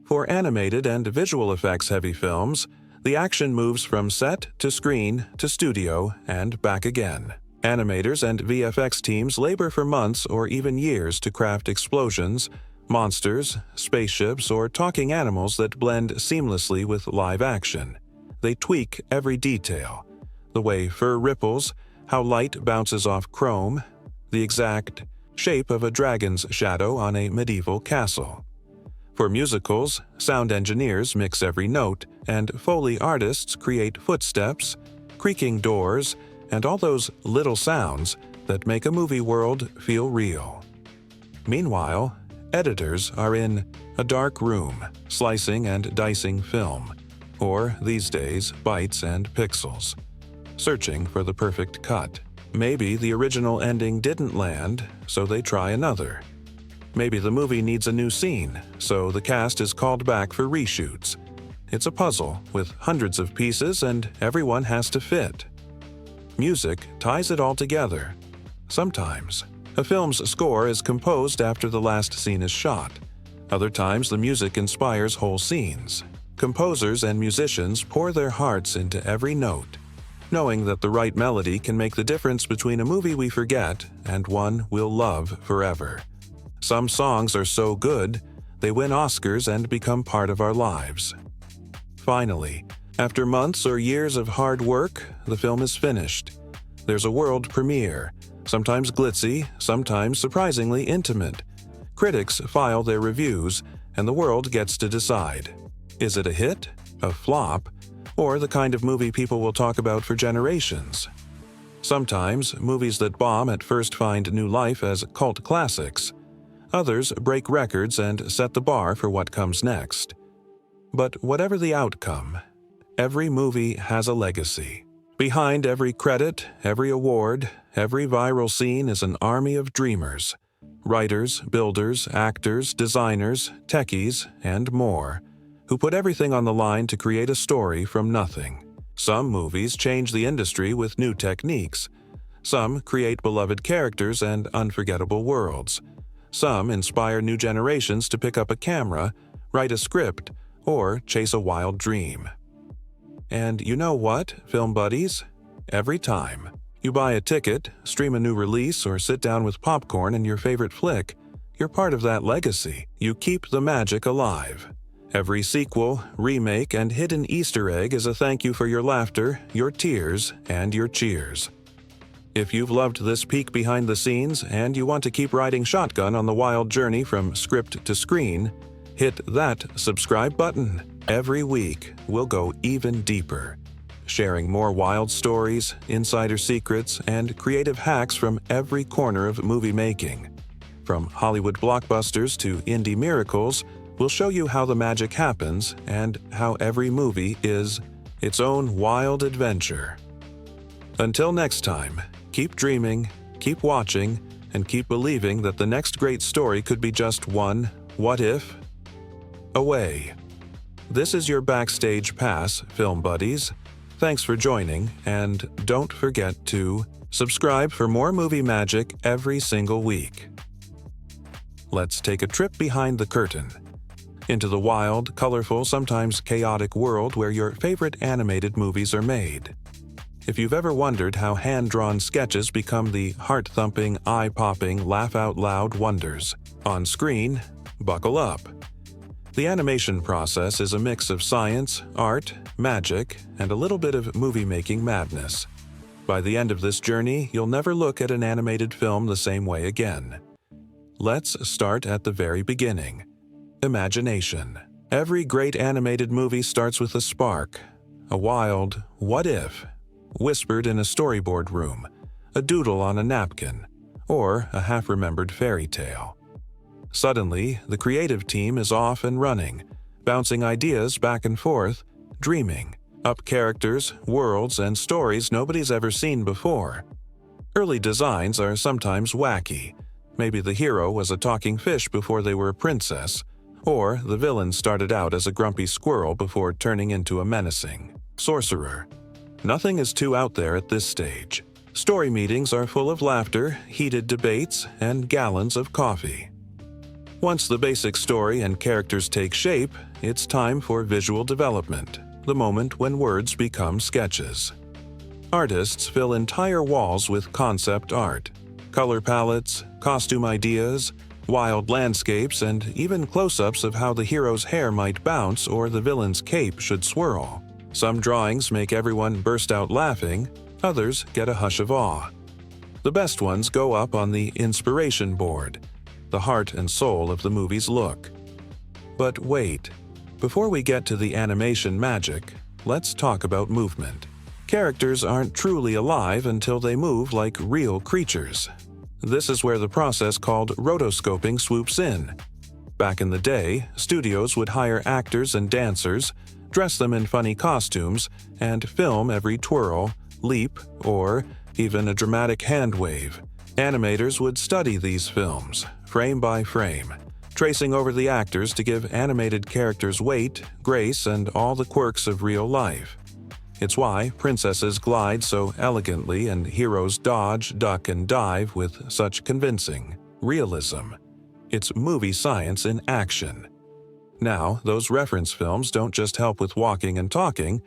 For animated and visual effects-heavy films, the action moves from set to screen to studio and back again. Animators and VFX teams labor for months or even years to craft explosions, monsters, spaceships, or talking animals that blend seamlessly with live action. They tweak every detail: the way fur ripples, how light bounces off chrome, the exact shape of a dragon's shadow on a medieval castle. For musicals, sound engineers mix every note, and Foley artists create footsteps, creaking doors, and all those little sounds that make a movie world feel real. Meanwhile, editors are in a dark room, slicing and dicing film, or these days, bytes and pixels, searching for the perfect cut. Maybe the original ending didn't land, so they try another. Maybe the movie needs a new scene, so the cast is called back for reshoots. It's a puzzle with hundreds of pieces and everyone has to fit. Music ties it all together. Sometimes, a film's score is composed after the last scene is shot. Other times, the music inspires whole scenes. Composers and musicians pour their hearts into every note, knowing that the right melody can make the difference between a movie we forget and one we'll love forever. Some songs are so good, they win Oscars and become part of our lives. Finally, after months or years of hard work, the film is finished. There's a world premiere, sometimes glitzy, sometimes surprisingly intimate. Critics file their reviews, and the world gets to decide. Is it a hit, a flop, or the kind of movie people will talk about for generations? Sometimes, movies that bomb at first find new life as cult classics. Others break records and set the bar for what comes next. But whatever the outcome, every movie has a legacy. Behind every credit, every award, every viral scene is an army of dreamers. Writers, builders, actors, designers, techies, and more, who put everything on the line to create a story from nothing. Some movies change the industry with new techniques. Some create beloved characters and unforgettable worlds. Some inspire new generations to pick up a camera, write a script, or chase a wild dream. And you know what, film buddies? Every time you buy a ticket, stream a new release, or sit down with popcorn and your favorite flick, you're part of that legacy. You keep the magic alive. Every sequel, remake, and hidden Easter egg is a thank you for your laughter, your tears, and your cheers. If you've loved this peek behind the scenes and you want to keep riding shotgun on the wild journey from script to screen, hit that subscribe button. Every week, we'll go even deeper, sharing more wild stories, insider secrets, and creative hacks from every corner of movie making. From Hollywood blockbusters to indie miracles, we'll show you how the magic happens and how every movie is its own wild adventure. Until next time, keep dreaming, keep watching, and keep believing that the next great story could be just one what if away. This is your backstage pass, film buddies. Thanks for joining, and don't forget to subscribe for more movie magic every single week. Let's take a trip behind the curtain, into the wild, colorful, sometimes chaotic world where your favorite animated movies are made. If you've ever wondered how hand-drawn sketches become the heart-thumping, eye-popping, laugh-out-loud wonders on screen, buckle up. The animation process is a mix of science, art, magic, and a little bit of movie-making madness. By the end of this journey, you'll never look at an animated film the same way again. Let's start at the very beginning. Imagination. Every great animated movie starts with a spark, a wild what if, whispered in a storyboard room, a doodle on a napkin, or a half-remembered fairy tale. Suddenly, the creative team is off and running, bouncing ideas back and forth, dreaming up characters, worlds, and stories nobody's ever seen before. Early designs are sometimes wacky. Maybe the hero was a talking fish before they were a princess, or the villain started out as a grumpy squirrel before turning into a menacing sorcerer. Nothing is too out there at this stage. Story meetings are full of laughter, heated debates, and gallons of coffee. Once the basic story and characters take shape, it's time for visual development, the moment when words become sketches. Artists fill entire walls with concept art, color palettes, costume ideas, wild landscapes, and even close-ups of how the hero's hair might bounce or the villain's cape should swirl. Some drawings make everyone burst out laughing, others get a hush of awe. The best ones go up on the inspiration board, the heart and soul of the movie's look. But wait, before we get to the animation magic, let's talk about movement. Characters aren't truly alive until they move like real creatures. This is where the process called rotoscoping swoops in. Back in the day, studios would hire actors and dancers, dress them in funny costumes, and film every twirl, leap, or even a dramatic hand wave. Animators would study these films, frame by frame, tracing over the actors to give animated characters weight, grace, and all the quirks of real life. It's why princesses glide so elegantly and heroes dodge, duck, and dive with such convincing realism. It's movie science in action. Now, those reference films don't just help with walking and talking,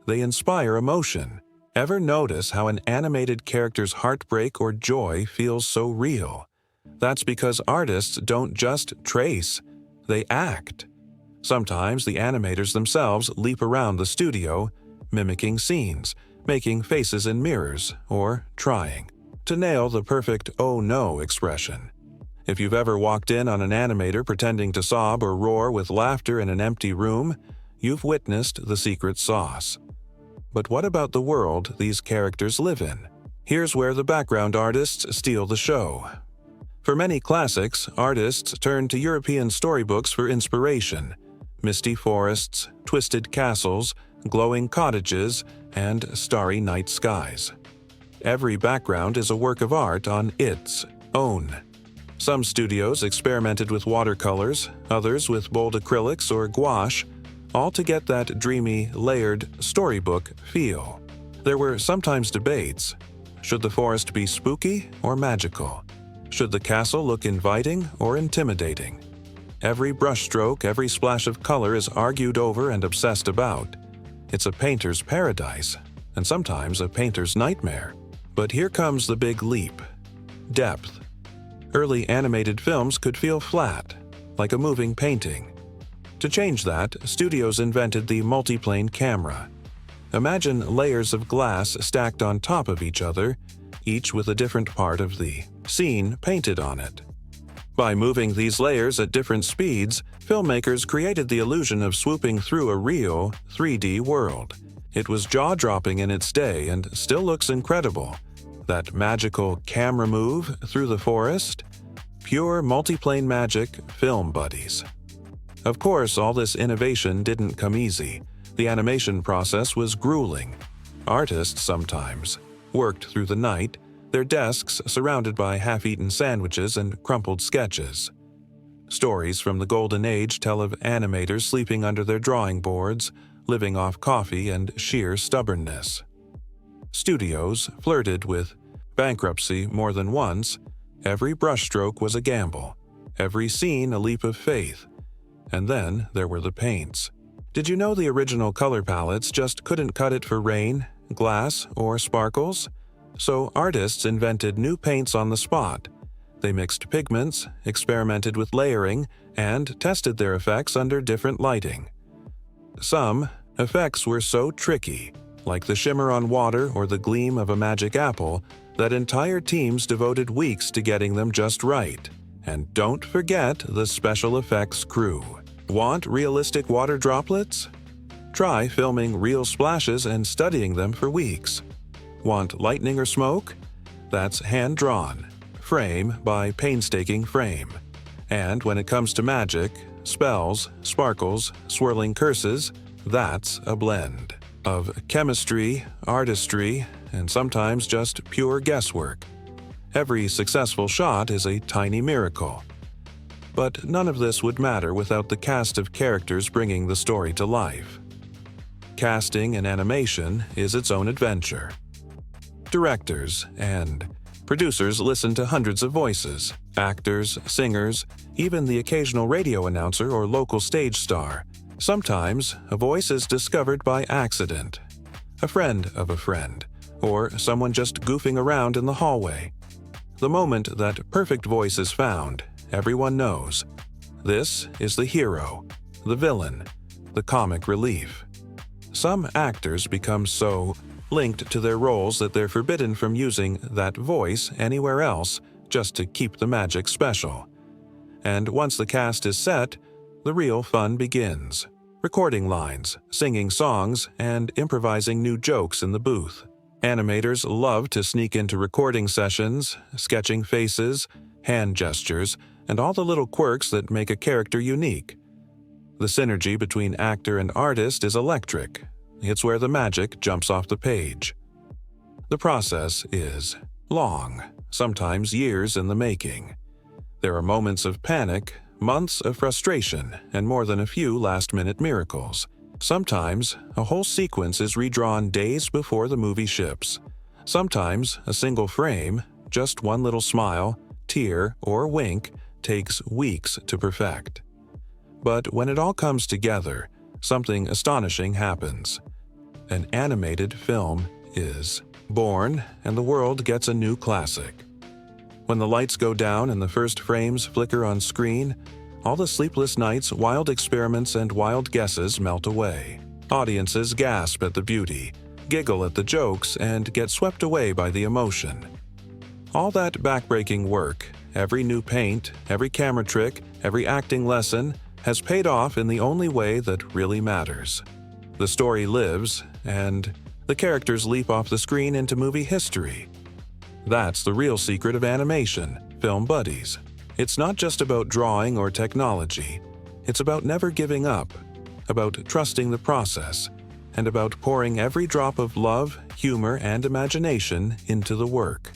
they inspire emotion. Ever notice how an animated character's heartbreak or joy feels so real? That's because artists don't just trace, they act. Sometimes the animators themselves leap around the studio, mimicking scenes, making faces in mirrors, or trying to nail the perfect "oh no" expression. If you've ever walked in on an animator pretending to sob or roar with laughter in an empty room, you've witnessed the secret sauce. But what about the world these characters live in? Here's where the background artists steal the show. For many classics, artists turn to European storybooks for inspiration: misty forests, twisted castles, glowing cottages, and starry night skies. Every background is a work of art on its own. Some studios experimented with watercolors, others with bold acrylics or gouache, all to get that dreamy, layered storybook feel. There were sometimes debates. Should the forest be spooky or magical? Should the castle look inviting or intimidating? Every brushstroke, every splash of color is argued over and obsessed about. It's a painter's paradise, and sometimes a painter's nightmare. But here comes the big leap: depth. Early animated films could feel flat, like a moving painting. To change that, studios invented the multiplane camera. Imagine layers of glass stacked on top of each other, each with a different part of the scene painted on it. By moving these layers at different speeds, filmmakers created the illusion of swooping through a real 3D world. It was jaw-dropping in its day and still looks incredible. That magical camera move through the forest? Pure multiplane magic, film buddies. Of course, all this innovation didn't come easy. The animation process was grueling. Artists sometimes worked through the night, their desks surrounded by half-eaten sandwiches and crumpled sketches. Stories from the Golden Age tell of animators sleeping under their drawing boards, living off coffee and sheer stubbornness. Studios flirted with bankruptcy more than once. Every brushstroke was a gamble, every scene a leap of faith. And then there were the paints. Did you know the original color palettes just couldn't cut it for rain, glass, or sparkles? So artists invented new paints on the spot. They mixed pigments, experimented with layering, and tested their effects under different lighting. Some effects were so tricky, like the shimmer on water or the gleam of a magic apple, that entire teams devoted weeks to getting them just right. And don't forget the special effects crew. Want realistic water droplets? Try filming real splashes and studying them for weeks. Want lightning or smoke? That's hand-drawn, frame by painstaking frame. And when it comes to magic, spells, sparkles, swirling curses, that's a blend of chemistry, artistry, and sometimes just pure guesswork. Every successful shot is a tiny miracle. But none of this would matter without the cast of characters bringing the story to life. Casting in animation is its own adventure. Directors and producers listen to hundreds of voices, actors, singers, even the occasional radio announcer or local stage star. Sometimes, a voice is discovered by accident, a friend of a friend, or someone just goofing around in the hallway. The moment that perfect voice is found, everyone knows. This is the hero, the villain, the comic relief. Some actors become so linked to their roles that they're forbidden from using that voice anywhere else just to keep the magic special. And once the cast is set, the real fun begins. Recording lines, singing songs, and improvising new jokes in the booth. Animators love to sneak into recording sessions, sketching faces, hand gestures, and all the little quirks that make a character unique. The synergy between actor and artist is electric. It's where the magic jumps off the page. The process is long, sometimes years in the making. There are moments of panic, months of frustration, and more than a few last-minute miracles. Sometimes, a whole sequence is redrawn days before the movie ships. Sometimes, a single frame, just one little smile, tear, or wink, takes weeks to perfect. But when it all comes together, something astonishing happens. An animated film is born, and the world gets a new classic. When the lights go down and the first frames flicker on screen, all the sleepless nights, wild experiments, and wild guesses melt away. Audiences gasp at the beauty, giggle at the jokes, and get swept away by the emotion. All that backbreaking work, every new paint, every camera trick, every acting lesson, has paid off in the only way that really matters. The story lives, and the characters leap off the screen into movie history. That's the real secret of animation, film buddies. It's not just about drawing or technology. It's about never giving up, about trusting the process, and about pouring every drop of love, humor, and imagination into the work.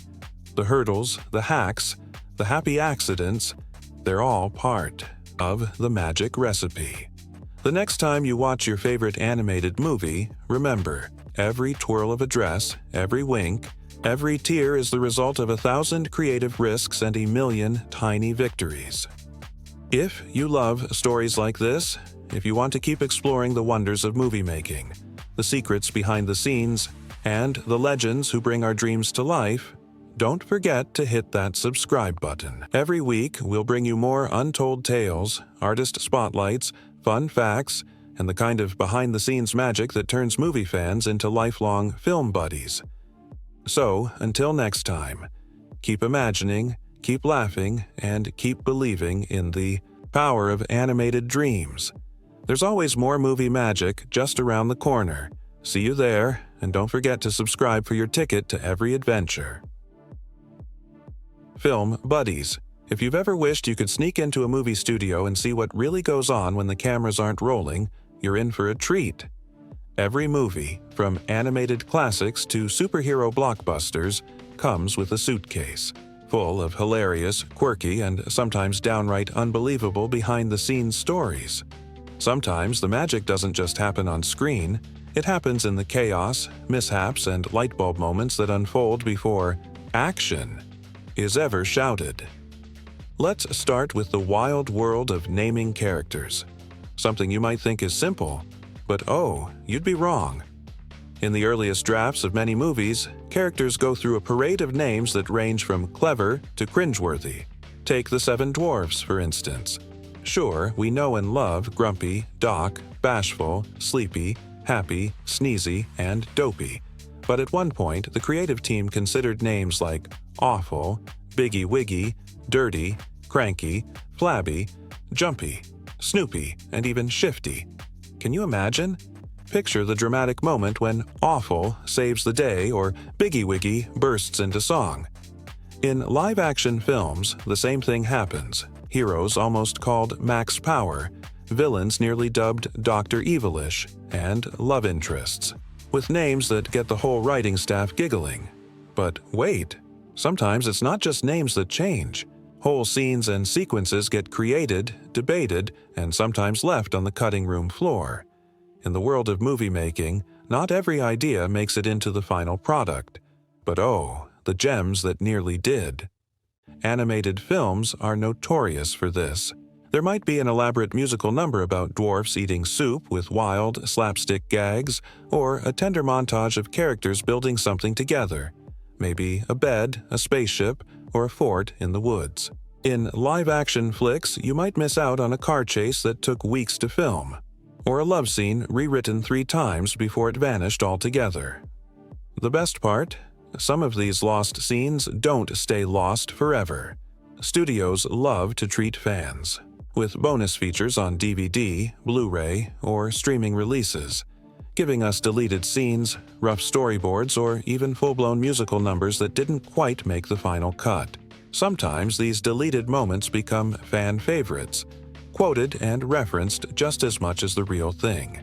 The hurdles, the hacks, the happy accidents, they're all part of the magic recipe. The next time you watch your favorite animated movie, remember, every twirl of a dress, every wink, every tear is the result of 1,000 creative risks and 1,000,000 tiny victories. If you love stories like this, if you want to keep exploring the wonders of movie making, the secrets behind the scenes, and the legends who bring our dreams to life, don't forget to hit that subscribe button. Every week, we'll bring you more untold tales, artist spotlights, fun facts, and the kind of behind-the-scenes magic that turns movie fans into lifelong film buddies. So, until next time, keep imagining, keep laughing, and keep believing in the power of animated dreams. There's always more movie magic just around the corner. See you there, and don't forget to subscribe for your ticket to every adventure. Film Buddies. If you've ever wished you could sneak into a movie studio and see what really goes on when the cameras aren't rolling, you're in for a treat. Every movie, from animated classics to superhero blockbusters, comes with a suitcase full of hilarious, quirky, and sometimes downright unbelievable behind-the-scenes stories. Sometimes the magic doesn't just happen on screen, it happens in the chaos, mishaps, and lightbulb moments that unfold before action is ever shouted. Let's start with the wild world of naming characters. Something you might think is simple, but oh, you'd be wrong. In the earliest drafts of many movies, characters go through a parade of names that range from clever to cringeworthy. Take the Seven Dwarfs, for instance. Sure, we know and love Grumpy, Doc, Bashful, Sleepy, Happy, Sneezy, and Dopey. But at one point, the creative team considered names like Awful, Biggie Wiggy, Dirty, Cranky, Flabby, Jumpy, Snoopy, and even Shifty. Can you imagine? Picture the dramatic moment when Awful saves the day or Biggie Wiggy bursts into song. In live-action films, the same thing happens. Heroes almost called Max Power, villains nearly dubbed Dr. Evilish, and love interests, with names that get the whole writing staff giggling. But wait, sometimes it's not just names that change. Whole scenes and sequences get created, debated, and sometimes left on the cutting room floor. In the world of movie making, not every idea makes it into the final product. But oh, the gems that nearly did. Animated films are notorious for this. There might be an elaborate musical number about dwarfs eating soup with wild, slapstick gags, or a tender montage of characters building something together. Maybe a bed, a spaceship, or a fort in the woods. In live-action flicks, you might miss out on a car chase that took weeks to film, or a love scene rewritten 3 times before it vanished altogether. The best part? Some of these lost scenes don't stay lost forever. Studios love to treat fans with bonus features on DVD, Blu-ray, or streaming releases, giving us deleted scenes, rough storyboards, or even full-blown musical numbers that didn't quite make the final cut. Sometimes these deleted moments become fan favorites, quoted and referenced just as much as the real thing.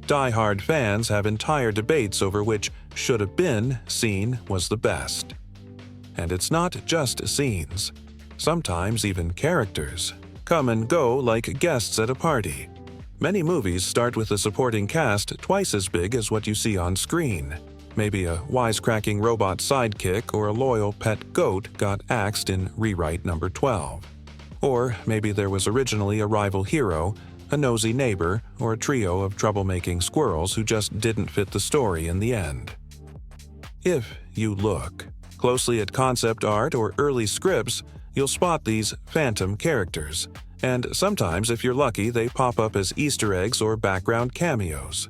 Die-hard fans have entire debates over which should-have-been scene was the best. And it's not just scenes. Sometimes even characters come and go like guests at a party. Many movies start with a supporting cast twice as big as what you see on screen. Maybe a wisecracking robot sidekick or a loyal pet goat got axed in rewrite number 12. Or maybe there was originally a rival hero, a nosy neighbor, or a trio of troublemaking squirrels who just didn't fit the story in the end. If you look closely at concept art or early scripts, you'll spot these phantom characters, and sometimes, if you're lucky, they pop up as Easter eggs or background cameos.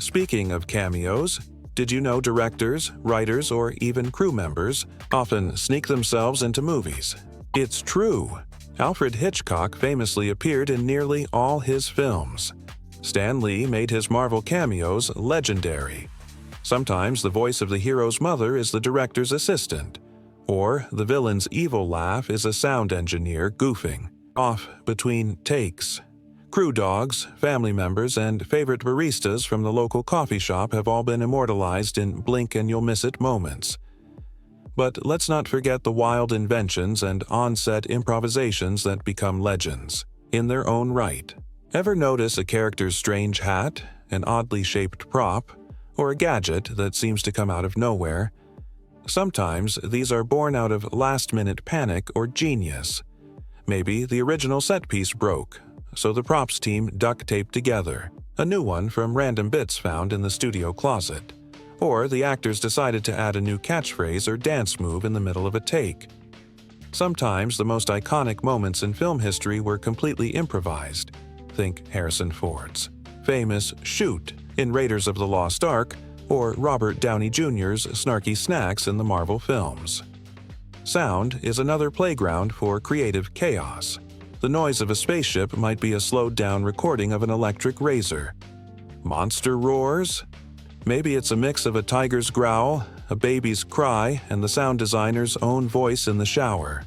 Speaking of cameos, did you know directors, writers, or even crew members often sneak themselves into movies? It's true. Alfred Hitchcock famously appeared in nearly all his films. Stan Lee made his Marvel cameos legendary. Sometimes the voice of the hero's mother is the director's assistant, or the villain's evil laugh is a sound engineer goofing off between takes. Crew dogs, family members, and favorite baristas from the local coffee shop have all been immortalized in blink-and-you'll-miss-it moments. But let's not forget the wild inventions and on-set improvisations that become legends, in their own right. Ever notice a character's strange hat, an oddly shaped prop, or a gadget that seems to come out of nowhere? Sometimes these are born out of last-minute panic or genius. Maybe the original set piece broke, so the props team duct taped together a new one from random bits found in the studio closet. Or the actors decided to add a new catchphrase or dance move in the middle of a take. Sometimes the most iconic moments in film history were completely improvised. Think Harrison Ford's famous "shoot" in Raiders of the Lost Ark, or Robert Downey Jr.'s snarky snacks in the Marvel films. Sound is another playground for creative chaos. The noise of a spaceship might be a slowed-down recording of an electric razor. Monster roars? Maybe it's a mix of a tiger's growl, a baby's cry, and the sound designer's own voice in the shower.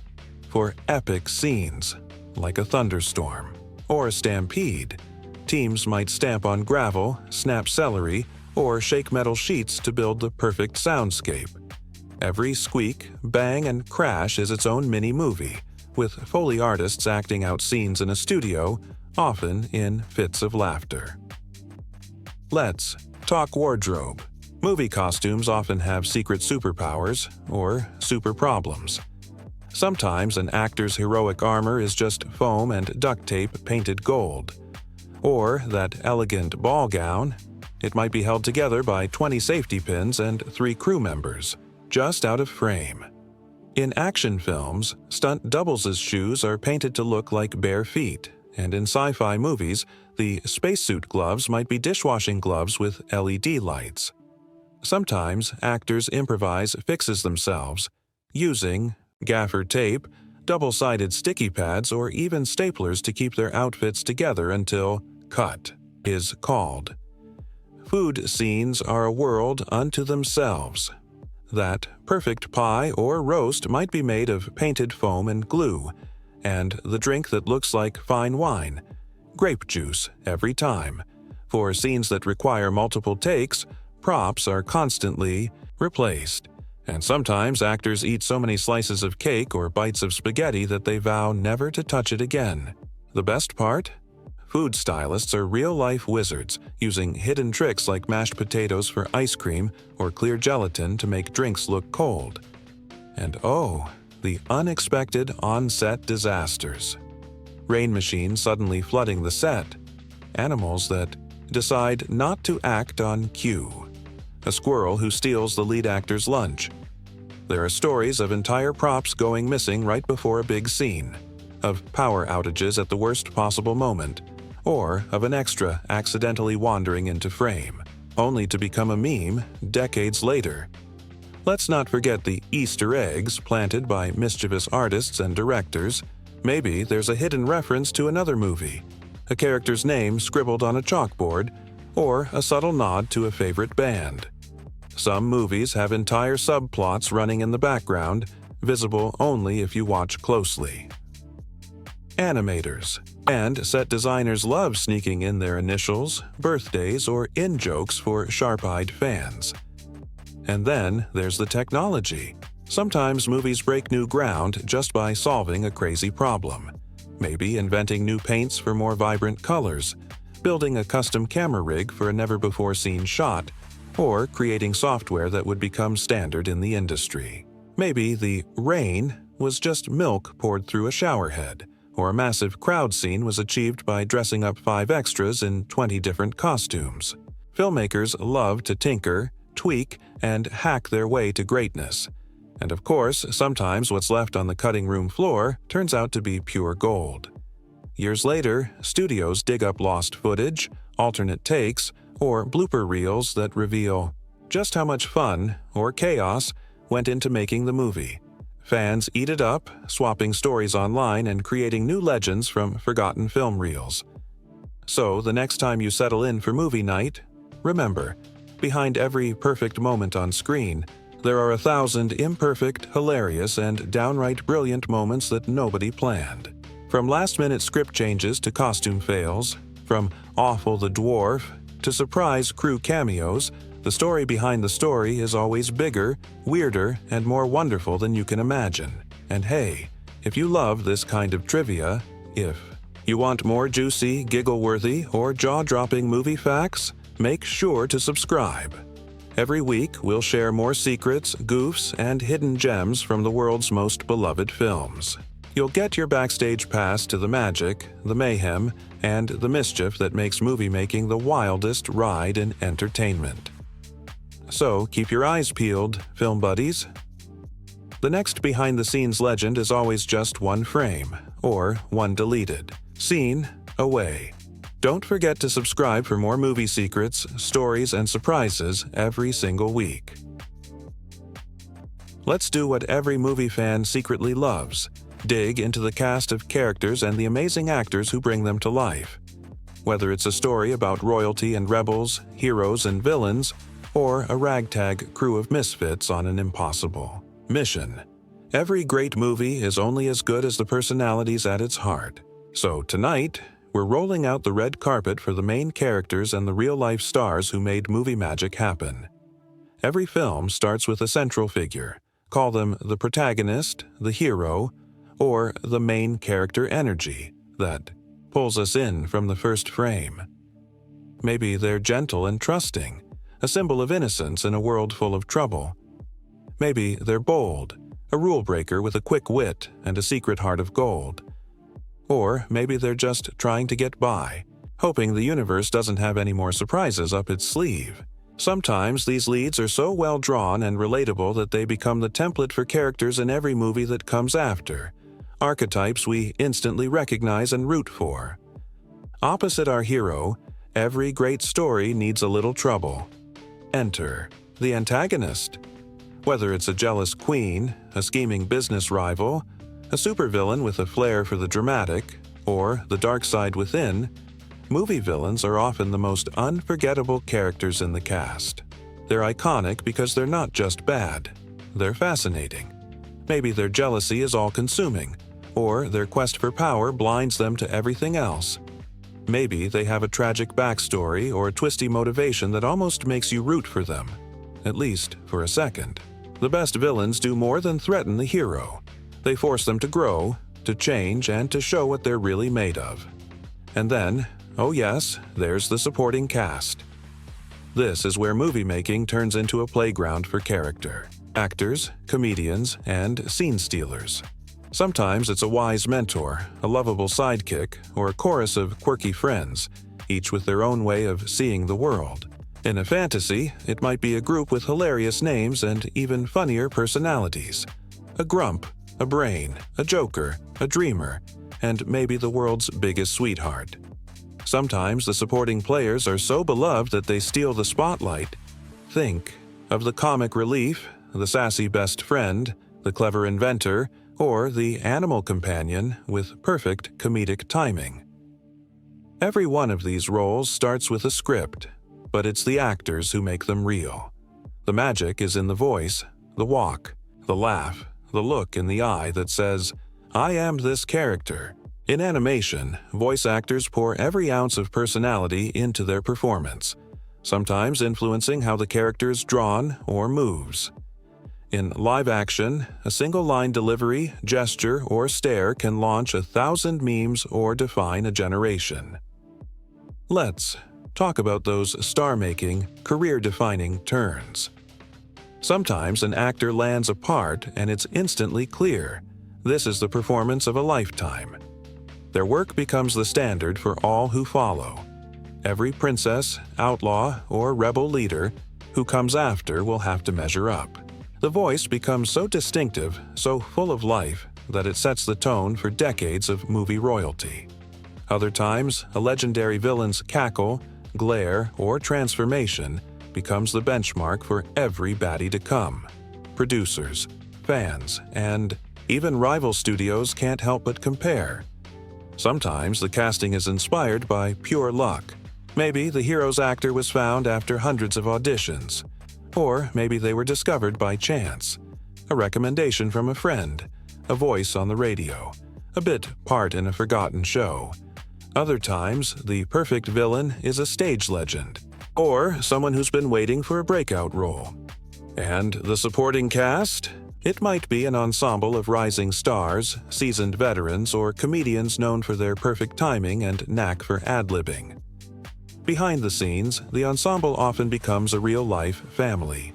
For epic scenes, like a thunderstorm or a stampede, teams might stamp on gravel, snap celery, or shake metal sheets to build the perfect soundscape. Every squeak, bang, and crash is its own mini-movie, with Foley artists acting out scenes in a studio, often in fits of laughter. Let's talk wardrobe. Movie costumes often have secret superpowers or super problems. Sometimes an actor's heroic armor is just foam and duct tape painted gold. Or that elegant ball gown, it might be held together by 20 safety pins and 3 crew members, just out of frame. In action films, stunt doubles' shoes are painted to look like bare feet, and in sci-fi movies, the spacesuit gloves might be dishwashing gloves with LED lights. Sometimes actors improvise fixes themselves, using gaffer tape, double-sided sticky pads, or even staplers to keep their outfits together until cut is called. Food scenes are a world unto themselves. That perfect pie or roast might be made of painted foam and glue, and the drink that looks like fine wine, grape juice every time. For scenes that require multiple takes, props are constantly replaced. And sometimes actors eat so many slices of cake or bites of spaghetti that they vow never to touch it again. The best part? Food stylists are real-life wizards, using hidden tricks like mashed potatoes for ice cream or clear gelatin to make drinks look cold. And oh, the unexpected on-set disasters. Rain machines suddenly flooding the set. Animals that decide not to act on cue. A squirrel who steals the lead actor's lunch. There are stories of entire props going missing right before a big scene, of power outages at the worst possible moment, or of an extra accidentally wandering into frame, only to become a meme decades later. Let's not forget the Easter eggs planted by mischievous artists and directors. Maybe there's a hidden reference to another movie, a character's name scribbled on a chalkboard, or a subtle nod to a favorite band. Some movies have entire subplots running in the background, visible only if you watch closely. Animators and set designers love sneaking in their initials, birthdays, or in-jokes for sharp-eyed fans. And then there's the technology. Sometimes movies break new ground just by solving a crazy problem. Maybe inventing new paints for more vibrant colors, building a custom camera rig for a never-before-seen shot, or creating software that would become standard in the industry. Maybe the rain was just milk poured through a shower head, or a massive crowd scene was achieved by dressing up 5 extras in 20 different costumes. Filmmakers love to tinker, tweak, and hack their way to greatness. And of course, sometimes what's left on the cutting room floor turns out to be pure gold. Years later, studios dig up lost footage, alternate takes, or blooper reels that reveal just how much fun, or chaos, went into making the movie. Fans eat it up, swapping stories online and creating new legends from forgotten film reels. So, the next time you settle in for movie night, remember, behind every perfect moment on screen, there are 1,000 imperfect, hilarious, and downright brilliant moments that nobody planned. From last-minute script changes to costume fails, from Awful the Dwarf to surprise crew cameos, the story behind the story is always bigger, weirder, and more wonderful than you can imagine. And hey, if you love this kind of trivia, if you want more juicy, giggle-worthy, or jaw-dropping movie facts, make sure to subscribe. Every week, we'll share more secrets, goofs, and hidden gems from the world's most beloved films. You'll get your backstage pass to the magic, the mayhem, and the mischief that makes movie-making the wildest ride in entertainment. So keep your eyes peeled, film buddies. The next behind-the-scenes legend is always just one frame, or one deleted scene away. Don't forget to subscribe for more movie secrets, stories, and surprises every single week. Let's do what every movie fan secretly loves: dig into the cast of characters and the amazing actors who bring them to life. Whether it's a story about royalty and rebels, heroes and villains, or a ragtag crew of misfits on an impossible mission, every great movie is only as good as the personalities at its heart. So tonight, we're rolling out the red carpet for the main characters and the real-life stars who made movie magic happen. Every film starts with a central figure. Call them the protagonist, the hero, or the main character energy that pulls us in from the first frame. Maybe they're gentle and trusting, a symbol of innocence in a world full of trouble. Maybe they're bold, a rule breaker with a quick wit and a secret heart of gold. Or maybe they're just trying to get by, hoping the universe doesn't have any more surprises up its sleeve. Sometimes these leads are so well drawn and relatable that they become the template for characters in every movie that comes after, archetypes we instantly recognize and root for. Opposite our hero, every great story needs a little trouble. Enter the antagonist. Whether it's a jealous queen, a scheming business rival, a supervillain with a flair for the dramatic, or the dark side within, movie villains are often the most unforgettable characters in the cast. They're iconic because they're not just bad, they're fascinating. Maybe their jealousy is all-consuming, or their quest for power blinds them to everything else. Maybe they have a tragic backstory or a twisty motivation that almost makes you root for them, at least for a second. The best villains do more than threaten the hero. They force them to grow, to change, and to show what they're really made of. And then, oh yes, there's the supporting cast. This is where movie making turns into a playground for character. Actors, comedians, and scene stealers. Sometimes it's a wise mentor, a lovable sidekick, or a chorus of quirky friends, each with their own way of seeing the world. In a fantasy, it might be a group with hilarious names and even funnier personalities. A grump, a brain, a joker, a dreamer, and maybe the world's biggest sweetheart. Sometimes the supporting players are so beloved that they steal the spotlight. Think of the comic relief, the sassy best friend, the clever inventor, or the animal companion with perfect comedic timing. Every one of these roles starts with a script, but it's the actors who make them real. The magic is in the voice, the walk, the laugh, the look in the eye that says, "I am this character." In animation, voice actors pour every ounce of personality into their performance, sometimes influencing how the character is drawn or moves. In live action, a single line delivery, gesture, or stare can launch 1,000 memes or define a generation. Let's talk about those star-making, career-defining turns. Sometimes an actor lands a part and it's instantly clear. This is the performance of a lifetime. Their work becomes the standard for all who follow. Every princess, outlaw, or rebel leader who comes after will have to measure up. The voice becomes so distinctive, so full of life, that it sets the tone for decades of movie royalty. Other times, a legendary villain's cackle, glare, or transformation becomes the benchmark for every baddie to come. Producers, fans, and even rival studios can't help but compare. Sometimes the casting is inspired by pure luck. Maybe the hero's actor was found after hundreds of auditions. Or maybe they were discovered by chance. A recommendation from a friend, a voice on the radio, a bit part in a forgotten show. Other times, the perfect villain is a stage legend, or someone who's been waiting for a breakout role. And the supporting cast? It might be an ensemble of rising stars, seasoned veterans, or comedians known for their perfect timing and knack for ad-libbing. Behind the scenes, the ensemble often becomes a real-life family.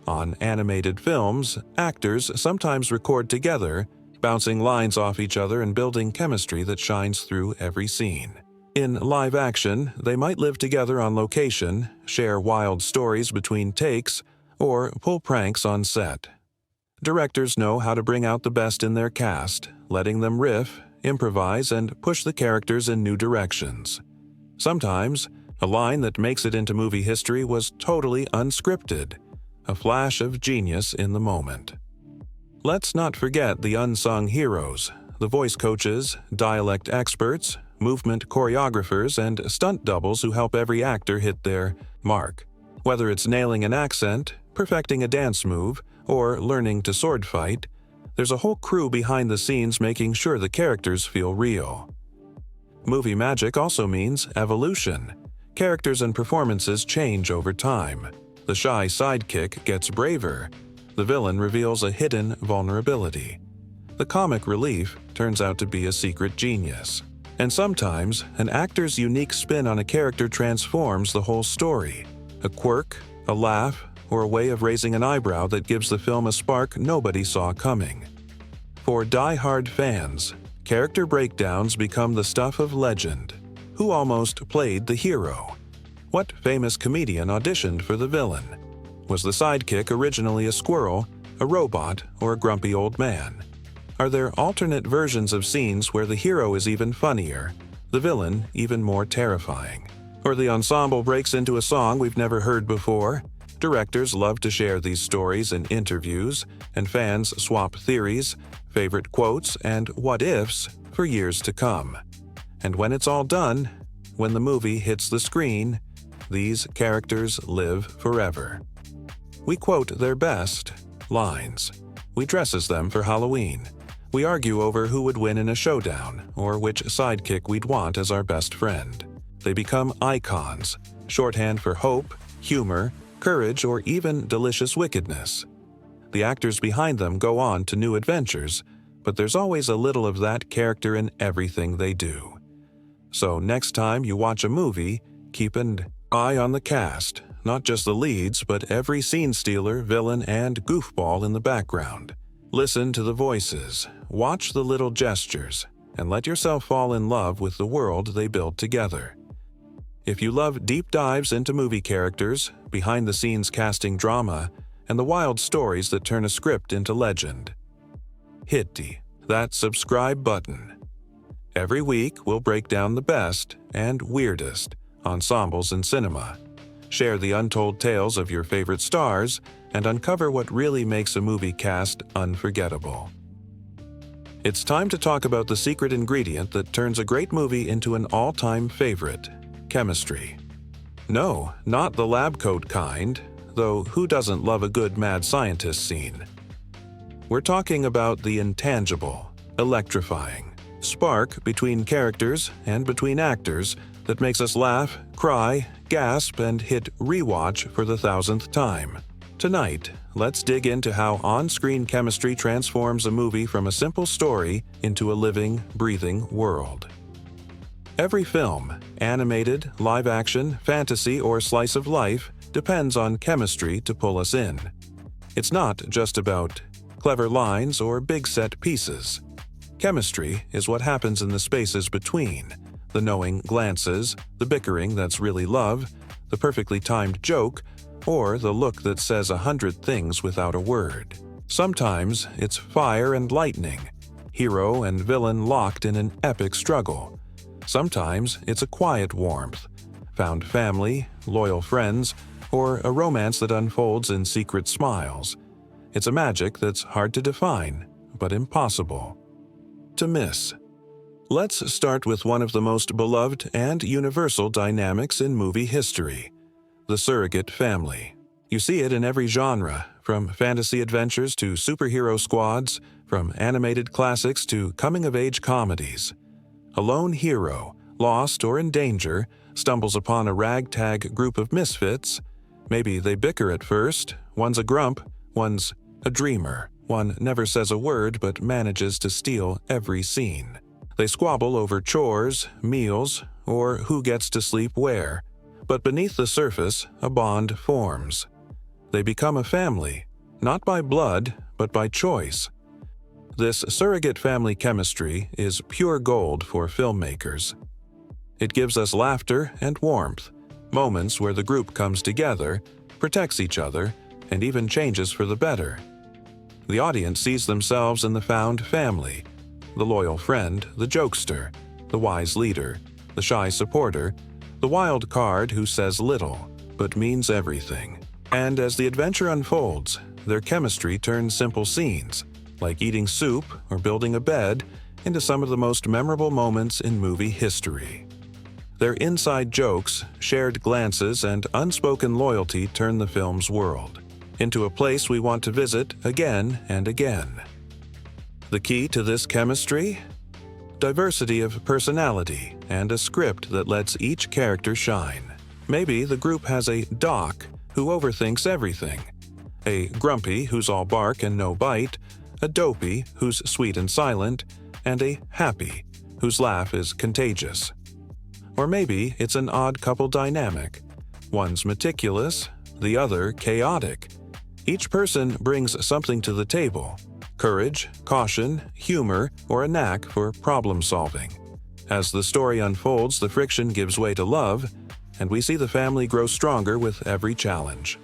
On animated films, actors sometimes record together, bouncing lines off each other and building chemistry that shines through every scene. In live action, they might live together on location, share wild stories between takes, or pull pranks on set. Directors know how to bring out the best in their cast, letting them riff, improvise, and push the characters in new directions. Sometimes, a line that makes it into movie history was totally unscripted, a flash of genius in the moment. Let's not forget the unsung heroes, the voice coaches, dialect experts, movement choreographers, and stunt doubles who help every actor hit their mark. Whether it's nailing an accent, perfecting a dance move, or learning to sword fight, there's a whole crew behind the scenes making sure the characters feel real. Movie magic also means evolution. Characters and performances change over time. The shy sidekick gets braver. The villain reveals a hidden vulnerability. The comic relief turns out to be a secret genius. And sometimes, an actor's unique spin on a character transforms the whole story. A quirk, a laugh, or a way of raising an eyebrow that gives the film a spark nobody saw coming. For die-hard fans, character breakdowns become the stuff of legend. Who almost played the hero? What famous comedian auditioned for the villain? Was the sidekick originally a squirrel, a robot, or a grumpy old man? Are there alternate versions of scenes where the hero is even funnier, the villain even more terrifying? Or the ensemble breaks into a song we've never heard before? Directors love to share these stories in interviews, and fans swap theories, favorite quotes, and what-ifs for years to come. And when it's all done, when the movie hits the screen, these characters live forever. We quote their best lines. We dress as them for Halloween. We argue over who would win in a showdown, or which sidekick we'd want as our best friend. They become icons, shorthand for hope, humor, courage, or even delicious wickedness. The actors behind them go on to new adventures, but there's always a little of that character in everything they do. So next time you watch a movie, keep an eye on the cast, not just the leads, but every scene stealer, villain, and goofball in the background. Listen to the voices, watch the little gestures, and let yourself fall in love with the world they build together. If you love deep dives into movie characters, behind-the-scenes casting drama, and the wild stories that turn a script into legend, hit that subscribe button. Every week, we'll break down the best and weirdest ensembles in cinema, share the untold tales of your favorite stars, and uncover what really makes a movie cast unforgettable. It's time to talk about the secret ingredient that turns a great movie into an all-time favorite: chemistry. No, not the lab coat kind, though who doesn't love a good mad scientist scene? We're talking about the intangible, electrifying spark between characters and between actors that makes us laugh, cry, gasp, and hit rewatch for the 1,000th time. Tonight, let's dig into how on-screen chemistry transforms a movie from a simple story into a living, breathing world. Every film, animated, live-action, fantasy, or slice of life, depends on chemistry to pull us in. It's not just about clever lines or big set pieces. Chemistry is what happens in the spaces between, the knowing glances, the bickering that's really love, the perfectly timed joke, or the look that says 100 things without a word. Sometimes it's fire and lightning, hero and villain locked in an epic struggle. Sometimes it's a quiet warmth, found family, loyal friends, or a romance that unfolds in secret smiles. It's a magic that's hard to define, but impossible to miss. Let's start with one of the most beloved and universal dynamics in movie history: the surrogate family. You see it in every genre, from fantasy adventures to superhero squads, from animated classics to coming-of-age comedies. A lone hero, lost or in danger, stumbles upon a ragtag group of misfits. Maybe they bicker at first, one's a grump, one's a dreamer. One never says a word but manages to steal every scene. They squabble over chores, meals, or who gets to sleep where. But beneath the surface, a bond forms. They become a family, not by blood, but by choice. This surrogate family chemistry is pure gold for filmmakers. It gives us laughter and warmth, moments where the group comes together, protects each other, and even changes for the better. The audience sees themselves in the found family, the loyal friend, the jokester, the wise leader, the shy supporter, the wild card who says little but means everything. And as the adventure unfolds, their chemistry turns simple scenes, like eating soup or building a bed, into some of the most memorable moments in movie history. Their inside jokes, shared glances, and unspoken loyalty turn the film's world into a place we want to visit again and again. The key to this chemistry? Diversity of personality and a script that lets each character shine. Maybe the group has a Doc who overthinks everything, a Grumpy who's all bark and no bite, a Dopey who's sweet and silent, and a Happy whose laugh is contagious. Or maybe it's an odd couple dynamic. One's meticulous, the other chaotic. Each person brings something to the table: courage, caution, humor, or a knack for problem solving. As the story unfolds, the friction gives way to love, and we see the family grow stronger with every challenge.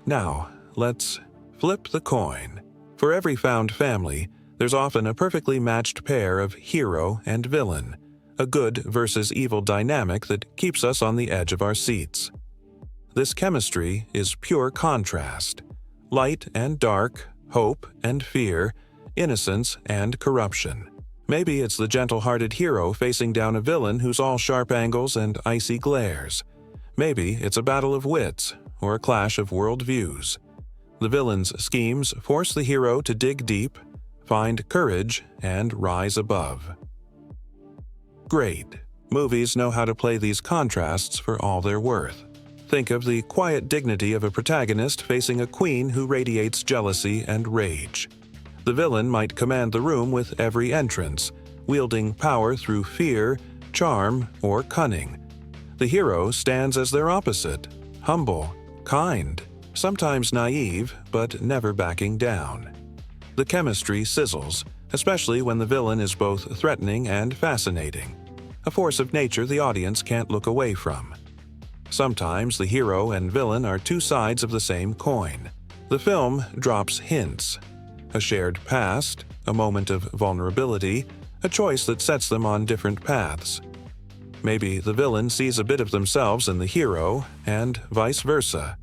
Now, let's flip the coin. For every found family, there's often a perfectly matched pair of hero and villain, a good versus evil dynamic that keeps us on the edge of our seats. This chemistry is pure contrast: light and dark, hope and fear, innocence and corruption. Maybe it's the gentle-hearted hero facing down a villain who's all sharp angles and icy glares. Maybe it's a battle of wits or a clash of worldviews. The villain's schemes force the hero to dig deep, find courage, and rise above. Great. Movies know how to play these contrasts for all they're worth. Think of the quiet dignity of a protagonist facing a queen who radiates jealousy and rage. The villain might command the room with every entrance, wielding power through fear, charm, or cunning. The hero stands as their opposite: humble, kind, sometimes naive, but never backing down. The chemistry sizzles, especially when the villain is both threatening and fascinating, a force of nature the audience can't look away from. Sometimes the hero and villain are two sides of the same coin. The film drops hints: a shared past, a moment of vulnerability, a choice that sets them on different paths. Maybe the villain sees a bit of themselves in the hero, and vice versa.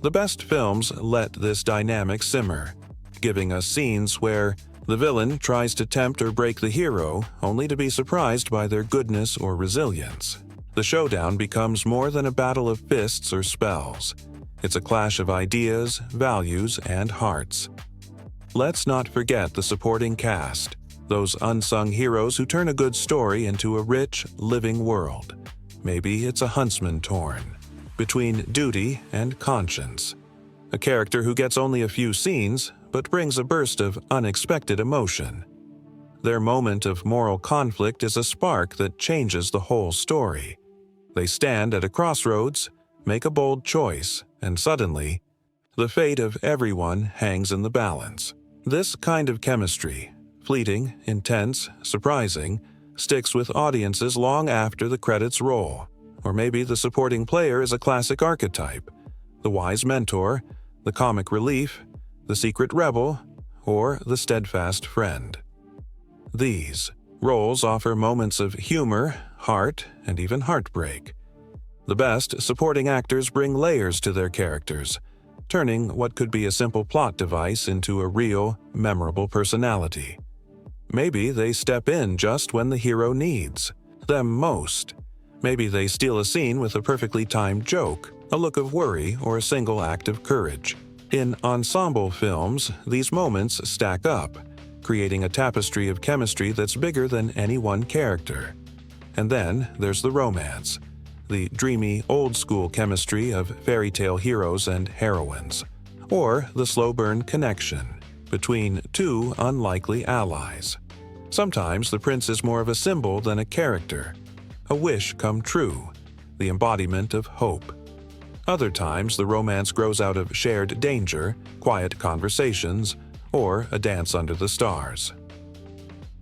The best films let this dynamic simmer, giving us scenes where the villain tries to tempt or break the hero, only to be surprised by their goodness or resilience. The showdown becomes more than a battle of fists or spells. It's a clash of ideas, values, and hearts. Let's not forget the supporting cast, those unsung heroes who turn a good story into a rich, living world. Maybe it's a huntsman torn between duty and conscience, a character who gets only a few scenes but brings a burst of unexpected emotion. Their moment of moral conflict is a spark that changes the whole story. They stand at a crossroads, make a bold choice, and suddenly, the fate of everyone hangs in the balance. This kind of chemistry, fleeting, intense, surprising, sticks with audiences long after the credits roll. Or maybe the supporting player is a classic archetype: the wise mentor, the comic relief, the secret rebel, or the steadfast friend. These roles offer moments of humor, heart, and even heartbreak. The best supporting actors bring layers to their characters, turning what could be a simple plot device into a real, memorable personality. Maybe they step in just when the hero needs them most. Maybe they steal a scene with a perfectly timed joke, a look of worry, or a single act of courage. In ensemble films, these moments stack up, creating a tapestry of chemistry that's bigger than any one character. And then there's the romance, the dreamy, old-school chemistry of fairy tale heroes and heroines, or the slow-burn connection between two unlikely allies. Sometimes the prince is more of a symbol than a character, a wish come true, the embodiment of hope. Other times, the romance grows out of shared danger, quiet conversations, or A Dance Under the Stars.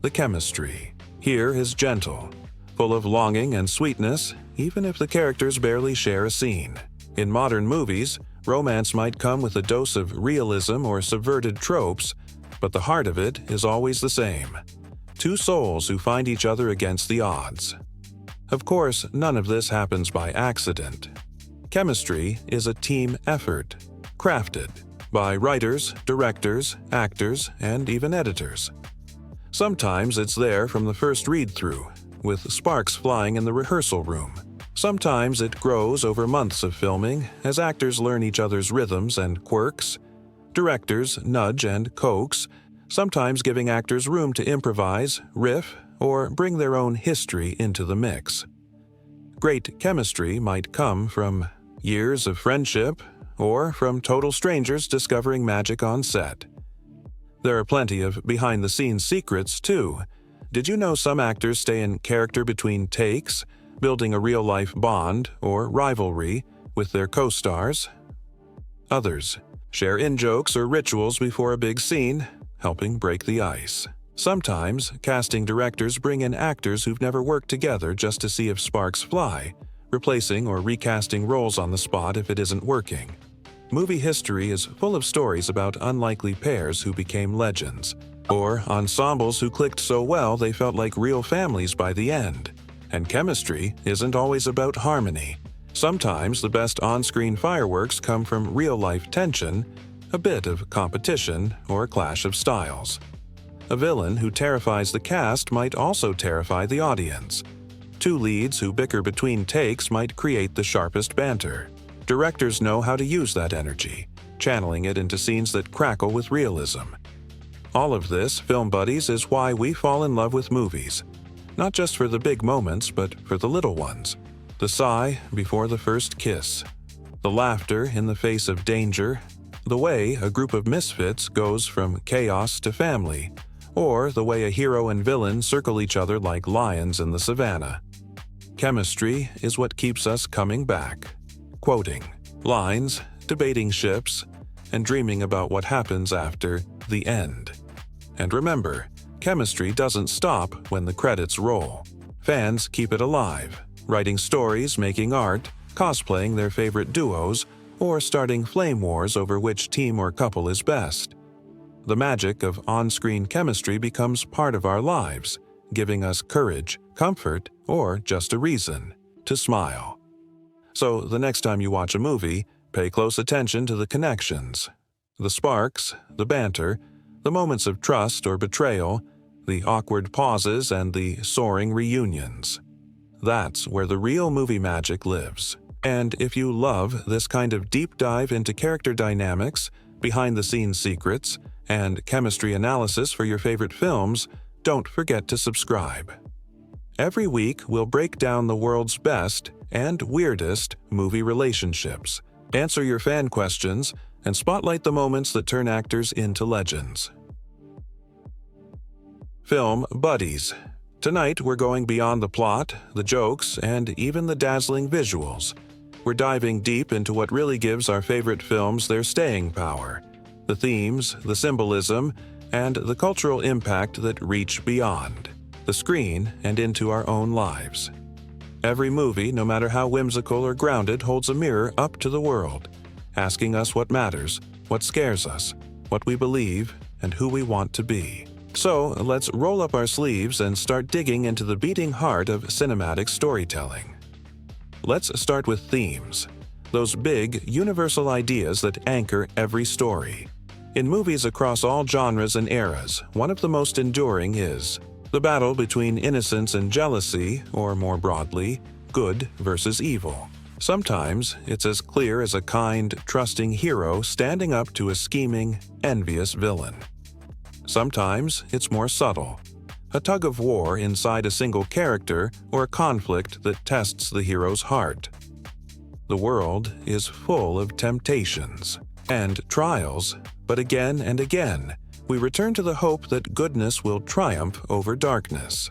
The chemistry here is gentle, full of longing and sweetness, even if the characters barely share a scene. In modern movies, romance might come with a dose of realism or subverted tropes, but the heart of it is always the same. Two souls who find each other against the odds. Of course, none of this happens by accident. Chemistry is a team effort, crafted by writers, directors, actors, and even editors. Sometimes it's there from the first read-through, with sparks flying in the rehearsal room. Sometimes it grows over months of filming as actors learn each other's rhythms and quirks. Directors nudge and coax, sometimes giving actors room to improvise, riff, or bring their own history into the mix. Great chemistry might come from years of friendship or from total strangers discovering magic on set. There are plenty of behind-the-scenes secrets, too. Did you know some actors stay in character between takes, building a real-life bond or rivalry with their co-stars? Others share in-jokes or rituals before a big scene, helping break the ice. Sometimes, casting directors bring in actors who've never worked together just to see if sparks fly, replacing or recasting roles on the spot if it isn't working. Movie history is full of stories about unlikely pairs who became legends, or ensembles who clicked so well they felt like real families by the end. And chemistry isn't always about harmony. Sometimes the best on-screen fireworks come from real-life tension, a bit of competition, or a clash of styles. A villain who terrifies the cast might also terrify the audience. Two leads who bicker between takes might create the sharpest banter. Directors know how to use that energy, channeling it into scenes that crackle with realism. All of this, film buddies, is why we fall in love with movies. Not just for the big moments, but for the little ones. The sigh before the first kiss. The laughter in the face of danger. The way a group of misfits goes from chaos to family. Or the way a hero and villain circle each other like lions in the savannah. Chemistry is what keeps us coming back. Quoting lines, debating ships, and dreaming about what happens after the end. And remember, chemistry doesn't stop when the credits roll. Fans keep it alive, writing stories, making art, cosplaying their favorite duos, or starting flame wars over which team or couple is best. The magic of on-screen chemistry becomes part of our lives, giving us courage, comfort, or just a reason to smile. So the next time you watch a movie, pay close attention to the connections, the sparks, the banter, the moments of trust or betrayal, the awkward pauses, and the soaring reunions. That's where the real movie magic lives. And if you love this kind of deep dive into character dynamics, behind-the-scenes secrets, and chemistry analysis for your favorite films, don't forget to subscribe. Every week, we'll break down the world's best and weirdest movie relationships, answer your fan questions, and spotlight the moments that turn actors into legends. Film Buddies. Tonight, we're going beyond the plot, the jokes, and even the dazzling visuals. We're diving deep into what really gives our favorite films their staying power, the themes, the symbolism, and the cultural impact that reach beyond the screen and into our own lives. Every movie, no matter how whimsical or grounded, holds a mirror up to the world, asking us what matters, what scares us, what we believe, and who we want to be. So, let's roll up our sleeves and start digging into the beating heart of cinematic storytelling. Let's start with themes, those big, universal ideas that anchor every story. In movies across all genres and eras, one of the most enduring is the battle between innocence and jealousy, or more broadly, good versus evil. Sometimes it's as clear as a kind, trusting hero standing up to a scheming, envious villain. Sometimes it's more subtle, a tug of war inside a single character or a conflict that tests the hero's heart. The world is full of temptations and trials, but again and again, we return to the hope that goodness will triumph over darkness.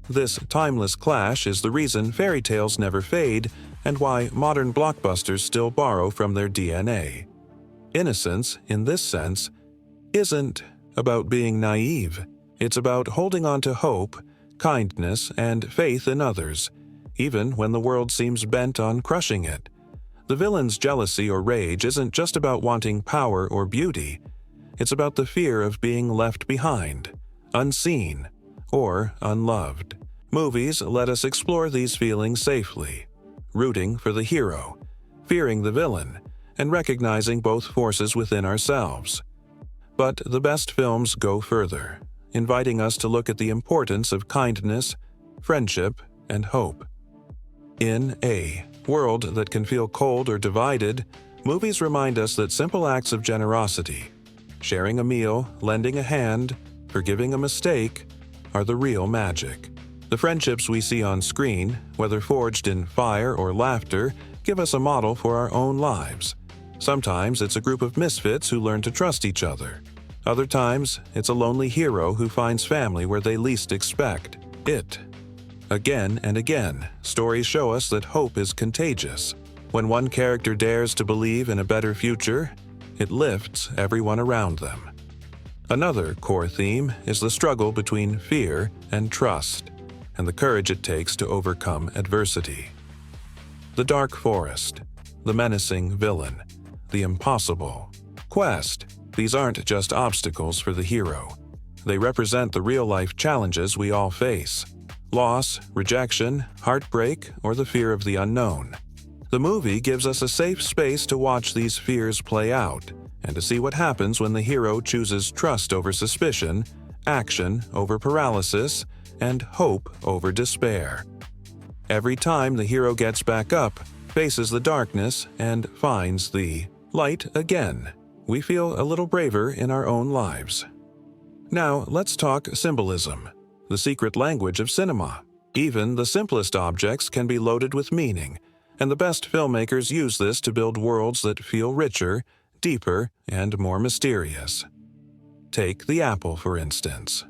This timeless clash is the reason fairy tales never fade and why modern blockbusters still borrow from their DNA. Innocence, in this sense, isn't about being naive. It's about holding on to hope, kindness, and faith in others, even when the world seems bent on crushing it. The villain's jealousy or rage isn't just about wanting power or beauty. It's about the fear of being left behind, unseen, or unloved. Movies let us explore these feelings safely, rooting for the hero, fearing the villain, and recognizing both forces within ourselves. But the best films go further, inviting us to look at the importance of kindness, friendship, and hope. In a world that can feel cold or divided, movies remind us that simple acts of generosity, sharing a meal, lending a hand, forgiving a mistake, are the real magic. The friendships we see on screen, whether forged in fire or laughter, give us a model for our own lives. Sometimes it's a group of misfits who learn to trust each other. Other times, it's a lonely hero who finds family where they least expect it. Again and again, stories show us that hope is contagious. When one character dares to believe in a better future, it lifts everyone around them. Another core theme is the struggle between fear and trust, and the courage it takes to overcome adversity. The dark forest, the menacing villain, the impossible quest. These aren't just obstacles for the hero. They represent the real-life challenges we all face: loss, rejection, heartbreak, or the fear of the unknown. The movie gives us a safe space to watch these fears play out and to see what happens when the hero chooses trust over suspicion, action over paralysis, and hope over despair. Every time the hero gets back up, faces the darkness, and finds the light again, we feel a little braver in our own lives. Now, let's talk symbolism, the secret language of cinema. Even the simplest objects can be loaded with meaning, and the best filmmakers use this to build worlds that feel richer, deeper, and more mysterious. Take the apple, for instance.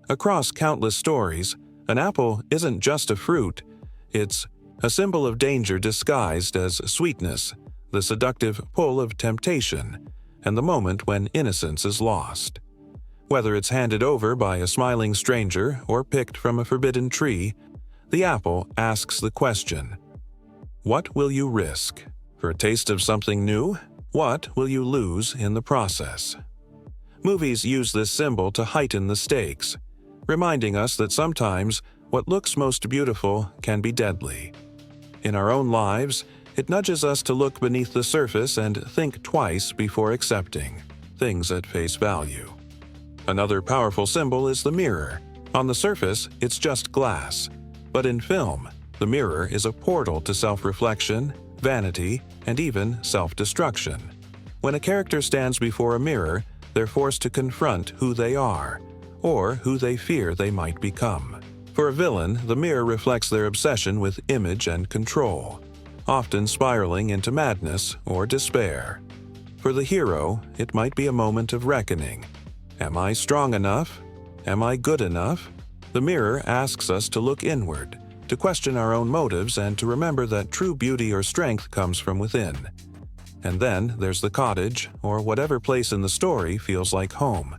Across countless stories, an apple isn't just a fruit, it's a symbol of danger disguised as sweetness, the seductive pull of temptation, and the moment when innocence is lost. Whether it's handed over by a smiling stranger or picked from a forbidden tree, the apple asks the question, what will you risk? For a taste of something new? What will you lose in the process? Movies use this symbol to heighten the stakes, reminding us that sometimes what looks most beautiful can be deadly. In our own lives, it nudges us to look beneath the surface and think twice before accepting things at face value. Another powerful symbol is the mirror. On the surface, it's just glass. But in film, the mirror is a portal to self-reflection, vanity, and even self-destruction. When a character stands before a mirror, they're forced to confront who they are, or who they fear they might become. For a villain, the mirror reflects their obsession with image and control, often spiraling into madness or despair. For the hero, it might be a moment of reckoning. Am I strong enough? Am I good enough? The mirror asks us to look inward, to question our own motives, and to remember that true beauty or strength comes from within. And then there's the cottage, or whatever place in the story feels like home.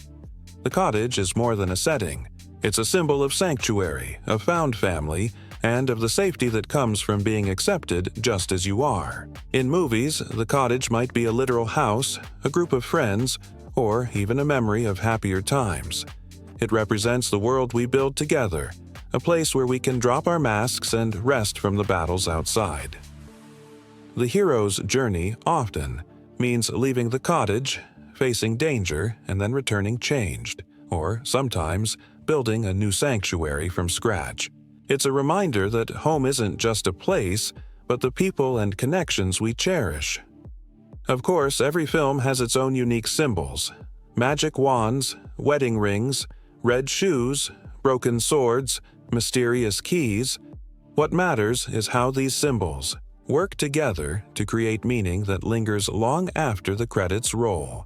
The cottage is more than a setting. It's a symbol of sanctuary, of found family, and of the safety that comes from being accepted just as you are. In movies, the cottage might be a literal house, a group of friends, or even a memory of happier times. It represents the world we build together, a place where we can drop our masks and rest from the battles outside. The hero's journey often means leaving the cottage, facing danger, and then returning changed, or sometimes building a new sanctuary from scratch. It's a reminder that home isn't just a place, but the people and connections we cherish. Of course, every film has its own unique symbols: magic wands, wedding rings, red shoes, broken swords, mysterious keys. What matters is how these symbols work together to create meaning that lingers long after the credits roll.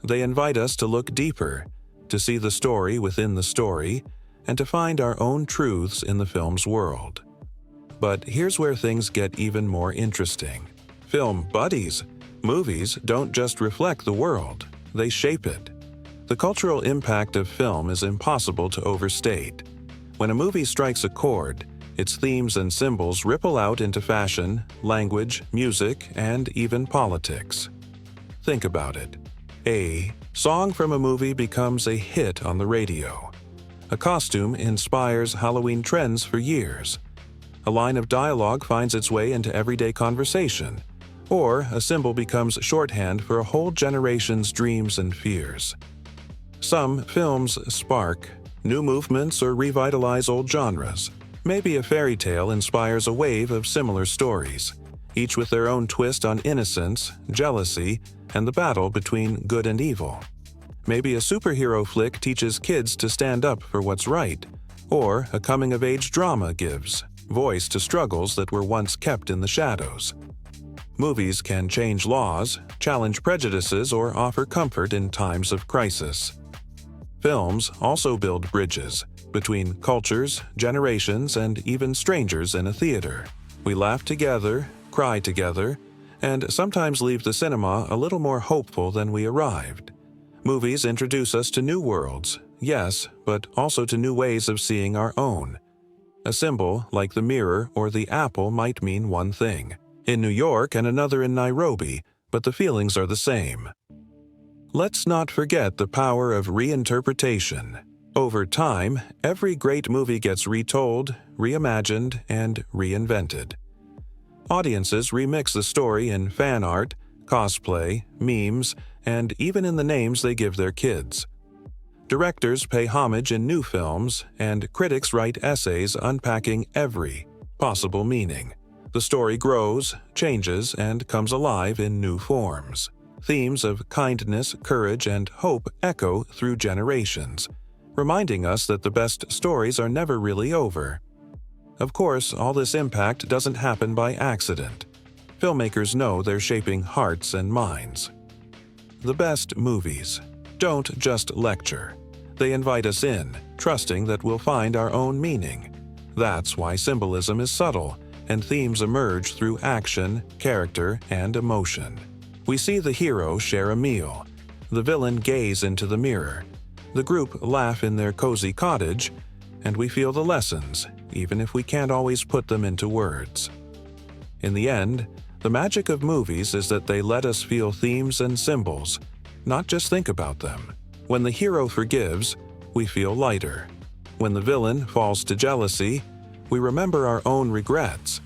They invite us to look deeper, to see the story within the story, and to find our own truths in the film's world. But here's where things get even more interesting. Film buddies. Movies don't just reflect the world, they shape it. The cultural impact of film is impossible to overstate. When a movie strikes a chord, its themes and symbols ripple out into fashion, language, music, and even politics. Think about it. A song from a movie becomes a hit on the radio. A costume inspires Halloween trends for years. A line of dialogue finds its way into everyday conversation. Or a symbol becomes shorthand for a whole generation's dreams and fears. Some films spark new movements or revitalize old genres. Maybe a fairy tale inspires a wave of similar stories, each with their own twist on innocence, jealousy, and the battle between good and evil. Maybe a superhero flick teaches kids to stand up for what's right, or a coming-of-age drama gives voice to struggles that were once kept in the shadows. Movies can change laws, challenge prejudices, or offer comfort in times of crisis. Films also build bridges between cultures, generations, and even strangers in a theater. We laugh together, cry together, and sometimes leave the cinema a little more hopeful than we arrived. Movies introduce us to new worlds, yes, but also to new ways of seeing our own. A symbol like the mirror or the apple might mean one thing in New York and another in Nairobi, but the feelings are the same. Let's not forget the power of reinterpretation. Over time, every great movie gets retold, reimagined, and reinvented. Audiences remix the story in fan art, cosplay, memes, and even in the names they give their kids. Directors pay homage in new films, and critics write essays unpacking every possible meaning. The story grows, changes, and comes alive in new forms. Themes of kindness, courage, and hope echo through generations, reminding us that the best stories are never really over. Of course, all this impact doesn't happen by accident. Filmmakers know they're shaping hearts and minds. The best movies don't just lecture. They invite us in, trusting that we'll find our own meaning. That's why symbolism is subtle, and themes emerge through action, character, and emotion. We see the hero share a meal, the villain gaze into the mirror, the group laugh in their cozy cottage, and we feel the lessons, even if we can't always put them into words. In the end, the magic of movies is that they let us feel themes and symbols, not just think about them. When the hero forgives, we feel lighter. When the villain falls to jealousy, we remember our own regrets.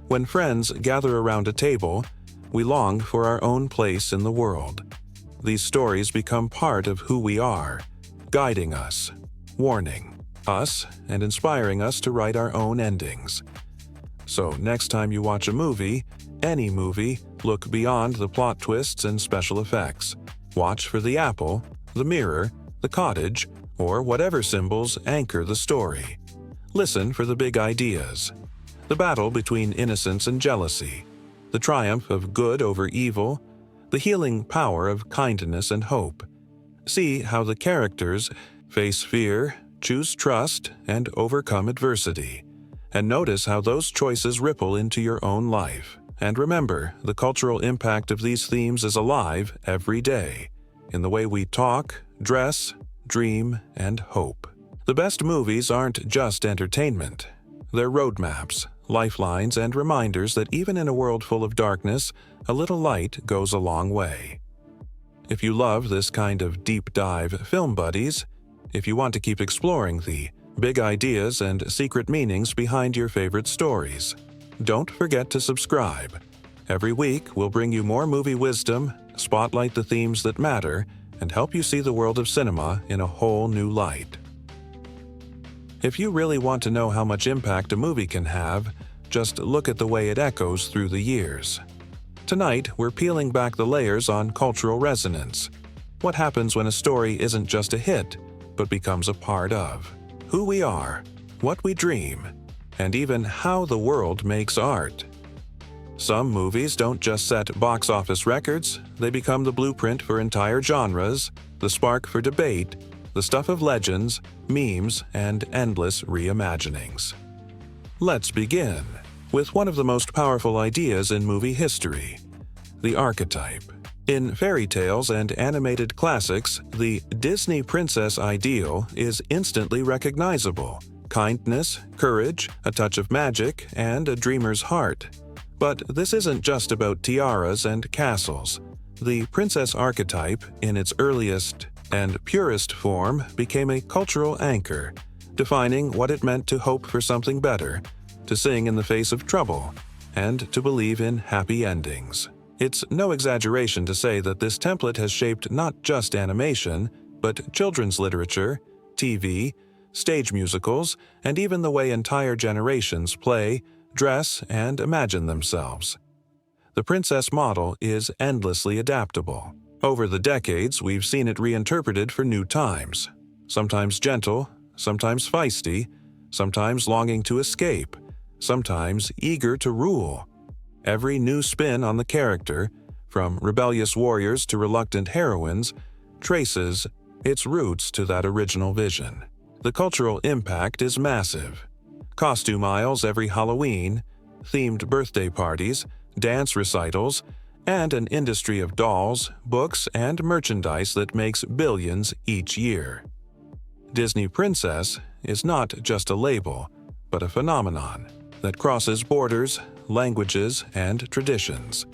When friends gather around a table, we long for our own place in the world. These stories become part of who we are, guiding us, warning us, and inspiring us to write our own endings. So next time you watch a movie, any movie, look beyond the plot twists and special effects. Watch for the apple, the mirror, the cottage, or whatever symbols anchor the story. Listen for the big ideas. The battle between innocence and jealousy, the triumph of good over evil, the healing power of kindness and hope. See how the characters face fear, choose trust, and overcome adversity. And notice how those choices ripple into your own life. And remember, the cultural impact of these themes is alive every day, in the way we talk, dress, dream, and hope. The best movies aren't just entertainment. They're roadmaps, lifelines, and reminders that even in a world full of darkness, a little light goes a long way. If you love this kind of deep dive film buddies, if you want to keep exploring the big ideas and secret meanings behind your favorite stories, don't forget to subscribe. Every week, we'll bring you more movie wisdom, spotlight the themes that matter, and help you see the world of cinema in a whole new light. If you really want to know how much impact a movie can have, just look at the way it echoes through the years. Tonight, we're peeling back the layers on cultural resonance. What happens when a story isn't just a hit, but becomes a part of who we are, what we dream, and even how the world makes art. Some movies don't just set box office records, they become the blueprint for entire genres, the spark for debate, the stuff of legends, memes, and endless reimaginings. Let's begin with one of the most powerful ideas in movie history, the archetype. In fairy tales and animated classics, the Disney princess ideal is instantly recognizable: kindness, courage, a touch of magic, and a dreamer's heart. But this isn't just about tiaras and castles. The princess archetype, in its earliest and purest form, became a cultural anchor, defining what it meant to hope for something better, to sing in the face of trouble, and to believe in happy endings. It's no exaggeration to say that this template has shaped not just animation, but children's literature, TV, stage musicals, and even the way entire generations play, dress, and imagine themselves. The princess model is endlessly adaptable. Over the decades, we've seen it reinterpreted for new times, sometimes gentle, sometimes feisty, sometimes longing to escape, sometimes eager to rule. Every new spin on the character, from rebellious warriors to reluctant heroines, traces its roots to that original vision. The cultural impact is massive. Costume aisles every Halloween, themed birthday parties, dance recitals, and an industry of dolls, books, and merchandise that makes billions each year. Disney Princess is not just a label, but a phenomenon that crosses borders, languages, and traditions.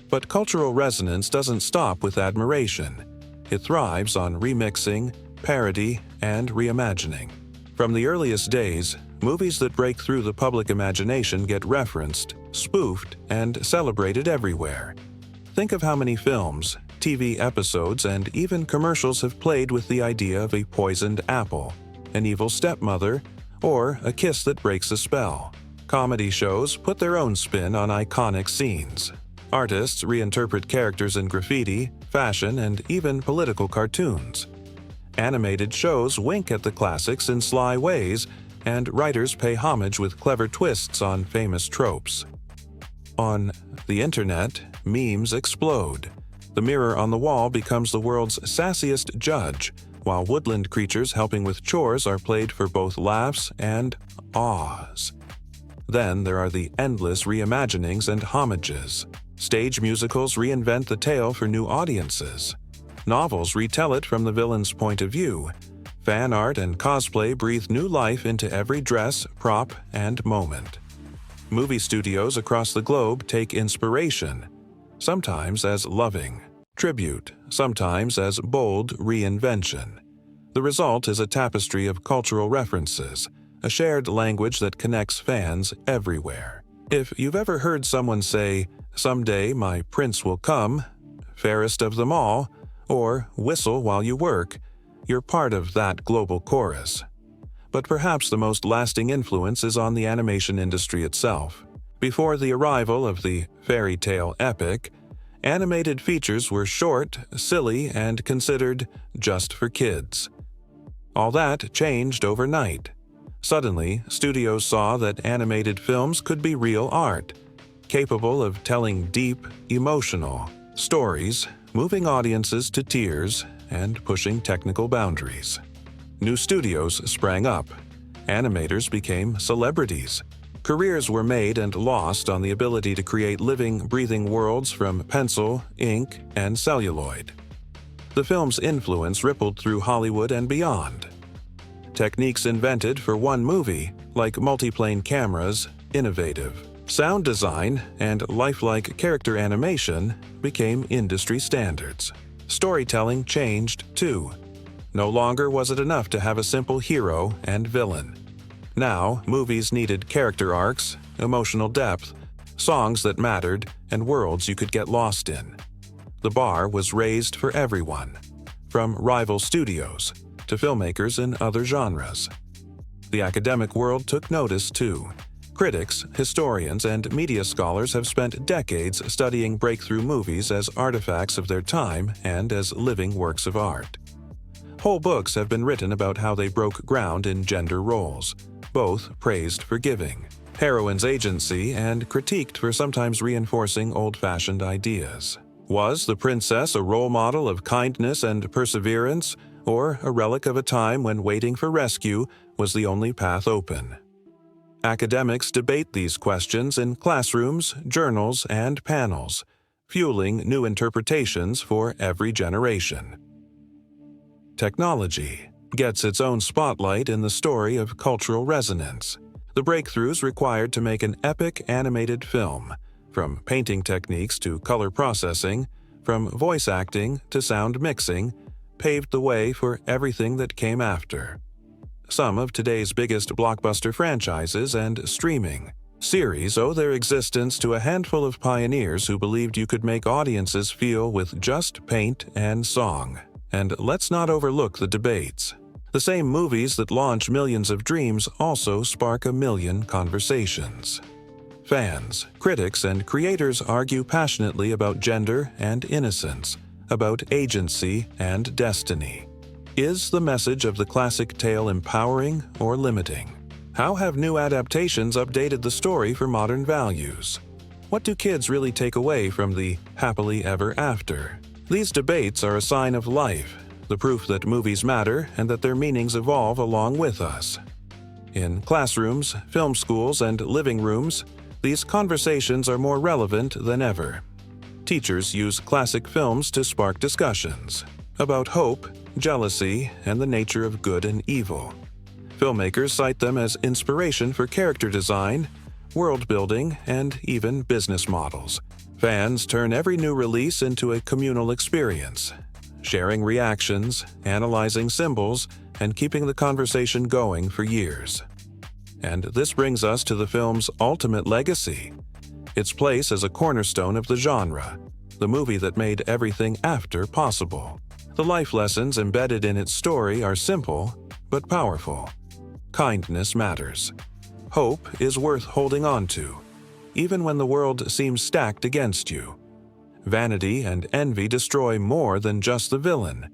But cultural resonance doesn't stop with admiration. It thrives on remixing, parody, and reimagining. From the earliest days, movies that break through the public imagination get referenced, spoofed, and celebrated everywhere. Think of how many films, TV episodes, and even commercials have played with the idea of a poisoned apple, an evil stepmother, or a kiss that breaks a spell. Comedy shows put their own spin on iconic scenes. Artists reinterpret characters in graffiti, fashion, and even political cartoons. Animated shows wink at the classics in sly ways, and writers pay homage with clever twists on famous tropes. On the internet, memes explode. The mirror on the wall becomes the world's sassiest judge, while woodland creatures helping with chores are played for both laughs and awes. Then there are the endless reimaginings and homages. Stage musicals reinvent the tale for new audiences. Novels retell it from the villain's point of view. Fan art and cosplay breathe new life into every dress, prop, and moment. Movie studios across the globe take inspiration, sometimes as loving tribute, sometimes as bold reinvention. The result is a tapestry of cultural references, a shared language that connects fans everywhere. If you've ever heard someone say, "Someday my prince will come," "fairest of them all," or "whistle while you work," you're part of that global chorus. But perhaps the most lasting influence is on the animation industry itself. Before the arrival of the fairy tale epic, animated features were short, silly, and considered just for kids. All that changed overnight. Suddenly, studios saw that animated films could be real art, capable of telling deep, emotional stories, moving audiences to tears, and pushing technical boundaries. New studios sprang up. Animators became celebrities. Careers were made and lost on the ability to create living, breathing worlds from pencil, ink, and celluloid. The film's influence rippled through Hollywood and beyond. Techniques invented for one movie, like multiplane cameras, innovative sound design, and lifelike character animation, became industry standards. Storytelling changed, too. No longer was it enough to have a simple hero and villain. Now, movies needed character arcs, emotional depth, songs that mattered, and worlds you could get lost in. The bar was raised for everyone, from rival studios to filmmakers in other genres. The academic world took notice, too. Critics, historians, and media scholars have spent decades studying breakthrough movies as artifacts of their time and as living works of art. Whole books have been written about how they broke ground in gender roles, both praised for giving, heroine's agency, and critiqued for sometimes reinforcing old-fashioned ideas. Was the princess a role model of kindness and perseverance, or a relic of a time when waiting for rescue was the only path open? Academics debate these questions in classrooms, journals, and panels, fueling new interpretations for every generation. Technology gets its own spotlight in the story of cultural resonance. The breakthroughs required to make an epic animated film, from painting techniques to color processing, from voice acting to sound mixing, paved the way for everything that came after. Some of today's biggest blockbuster franchises and streaming series owe their existence to a handful of pioneers who believed you could make audiences feel with just paint and song. And let's not overlook the debates. The same movies that launch millions of dreams also spark a million conversations. Fans, critics, and creators argue passionately about gender and innocence, about agency and destiny. Is the message of the classic tale empowering or limiting? How have new adaptations updated the story for modern values? What do kids really take away from the happily ever after? These debates are a sign of life, the proof that movies matter and that their meanings evolve along with us. In classrooms, film schools, and living rooms, these conversations are more relevant than ever. Teachers use classic films to spark discussions about hope, jealousy, and the nature of good and evil. Filmmakers cite them as inspiration for character design, world building, and even business models. Fans turn every new release into a communal experience, sharing reactions, analyzing symbols, and keeping the conversation going for years. And this brings us to the film's ultimate legacy, its place as a cornerstone of the genre, the movie that made everything after possible. The life lessons embedded in its story are simple but powerful. Kindness matters. Hope is worth holding on to, even when the world seems stacked against you. Vanity and envy destroy more than just the villain.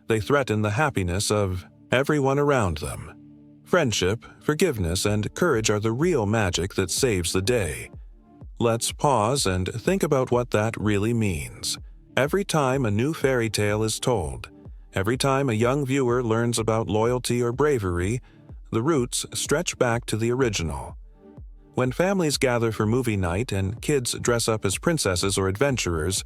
They threaten the happiness of everyone around them. Friendship, forgiveness, and courage are the real magic that saves the day. Let's pause and think about what that really means. Every time a new fairy tale is told, every time a young viewer learns about loyalty or bravery, the roots stretch back to the original. When families gather for movie night and kids dress up as princesses or adventurers,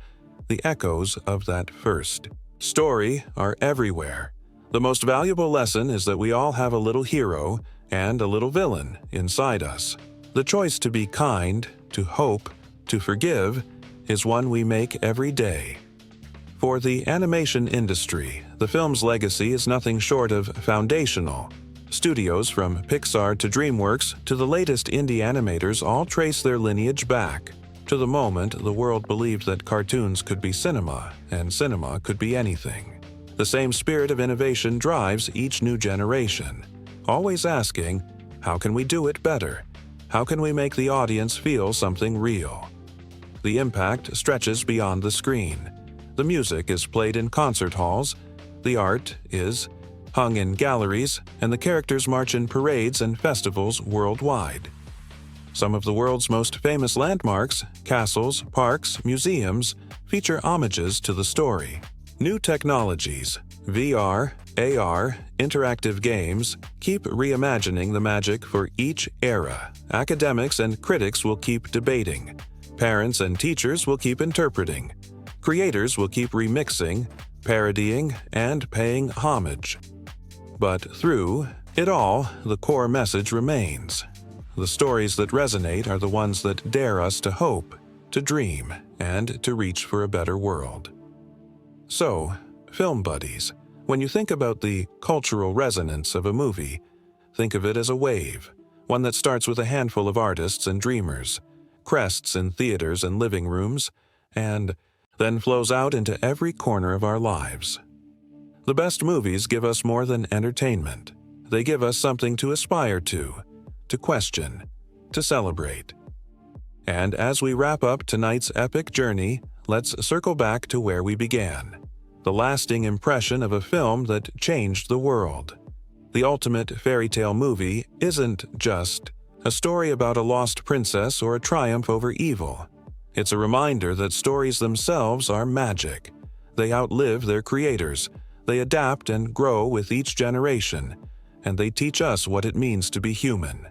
the echoes of that first story are everywhere. The most valuable lesson is that we all have a little hero and a little villain inside us. The choice to be kind, to hope, to forgive, is one we make every day. For the animation industry, the film's legacy is nothing short of foundational. Studios from Pixar to DreamWorks to the latest indie animators all trace their lineage back to the moment the world believed that cartoons could be cinema and cinema could be anything. The same spirit of innovation drives each new generation, always asking, how can we do it better? How can we make the audience feel something real? The impact stretches beyond the screen. The music is played in concert halls, the art is hung in galleries, and the characters march in parades and festivals worldwide. Some of the world's most famous landmarks, castles, parks, museums, feature homages to the story. New technologies, VR, AR, interactive games, keep reimagining the magic for each era. Academics and critics will keep debating. Parents and teachers will keep interpreting. Creators will keep remixing, parodying, and paying homage. But through it all, the core message remains. The stories that resonate are the ones that dare us to hope, to dream, and to reach for a better world. So, film buddies, when you think about the cultural resonance of a movie, think of it as a wave, one that starts with a handful of artists and dreamers, crests in theaters and living rooms, and then flows out into every corner of our lives. The best movies give us more than entertainment. They give us something to aspire to question, to celebrate. And as we wrap up tonight's epic journey, let's circle back to where we began. The lasting impression of a film that changed the world. The ultimate fairy tale movie isn't just a story about a lost princess or a triumph over evil. It's a reminder that stories themselves are magic. They outlive their creators. They adapt and grow with each generation, and they teach us what it means to be human.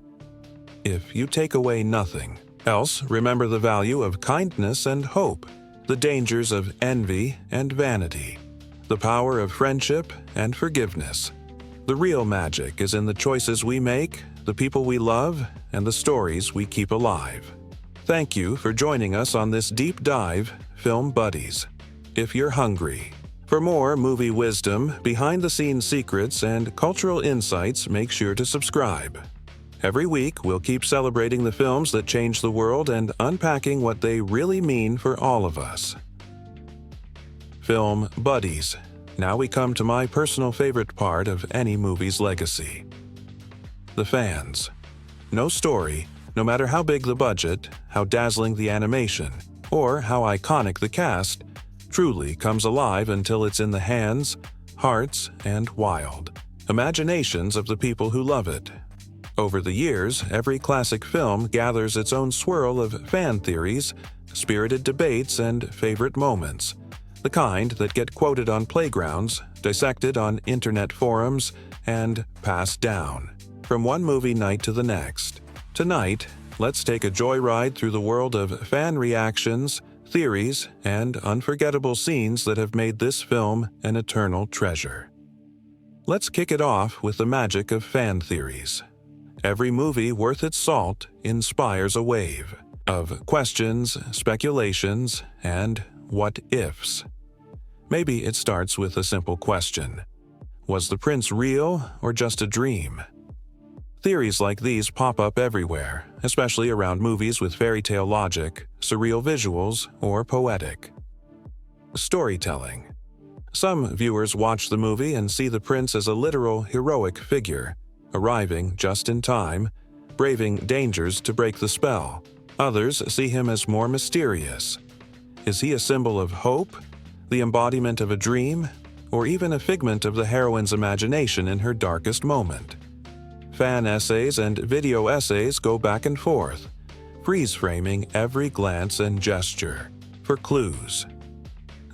If you take away nothing else, remember the value of kindness and hope. the dangers of envy and vanity, the power of friendship and forgiveness. The real magic is in the choices we make, the people we love, and the stories we keep alive. Thank you for joining us on this deep dive, Film Buddies. If you're hungry for more movie wisdom, behind-the-scenes secrets, and cultural insights, make sure to subscribe. Every week, we'll keep celebrating the films that change the world and unpacking what they really mean for all of us. Film Buddies. Now we come to my personal favorite part of any movie's legacy. The fans. No story, no matter how big the budget, how dazzling the animation, or how iconic the cast, truly comes alive until it's in the hands, hearts, and wild imaginations of the people who love it. Over the years, every classic film gathers its own swirl of fan theories, spirited debates, and favorite moments, the kind that get quoted on playgrounds, dissected on internet forums, and passed down from one movie night to the next. Tonight, let's take a joyride through the world of fan reactions, theories, and unforgettable scenes that have made this film an eternal treasure. Let's kick it off with the magic of fan theories. Every movie worth its salt inspires a wave of questions, speculations, and what-ifs. Maybe it starts with a simple question. Was the prince real or just a dream? Theories like these pop up everywhere, especially around movies with fairy tale logic, surreal visuals, or poetic. Storytelling. Some viewers watch the movie and see the prince as a literal heroic figure, arriving just in time, braving dangers to break the spell. Others see him as more mysterious. Is he a symbol of hope, the embodiment of a dream, or even a figment of the heroine's imagination in her darkest moment? Fan essays and video essays go back and forth, freeze-framing every glance and gesture for clues.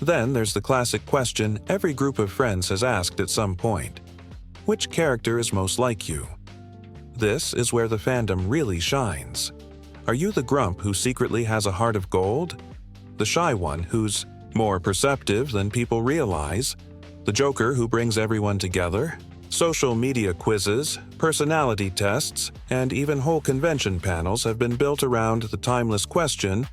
Then there's the classic question every group of friends has asked at some point. Which character is most like you? This is where the fandom really shines. Are you the grump who secretly has a heart of gold? The shy one who's more perceptive than people realize? The joker who brings everyone together? Social media quizzes, personality tests, and even whole convention panels have been built around the timeless question,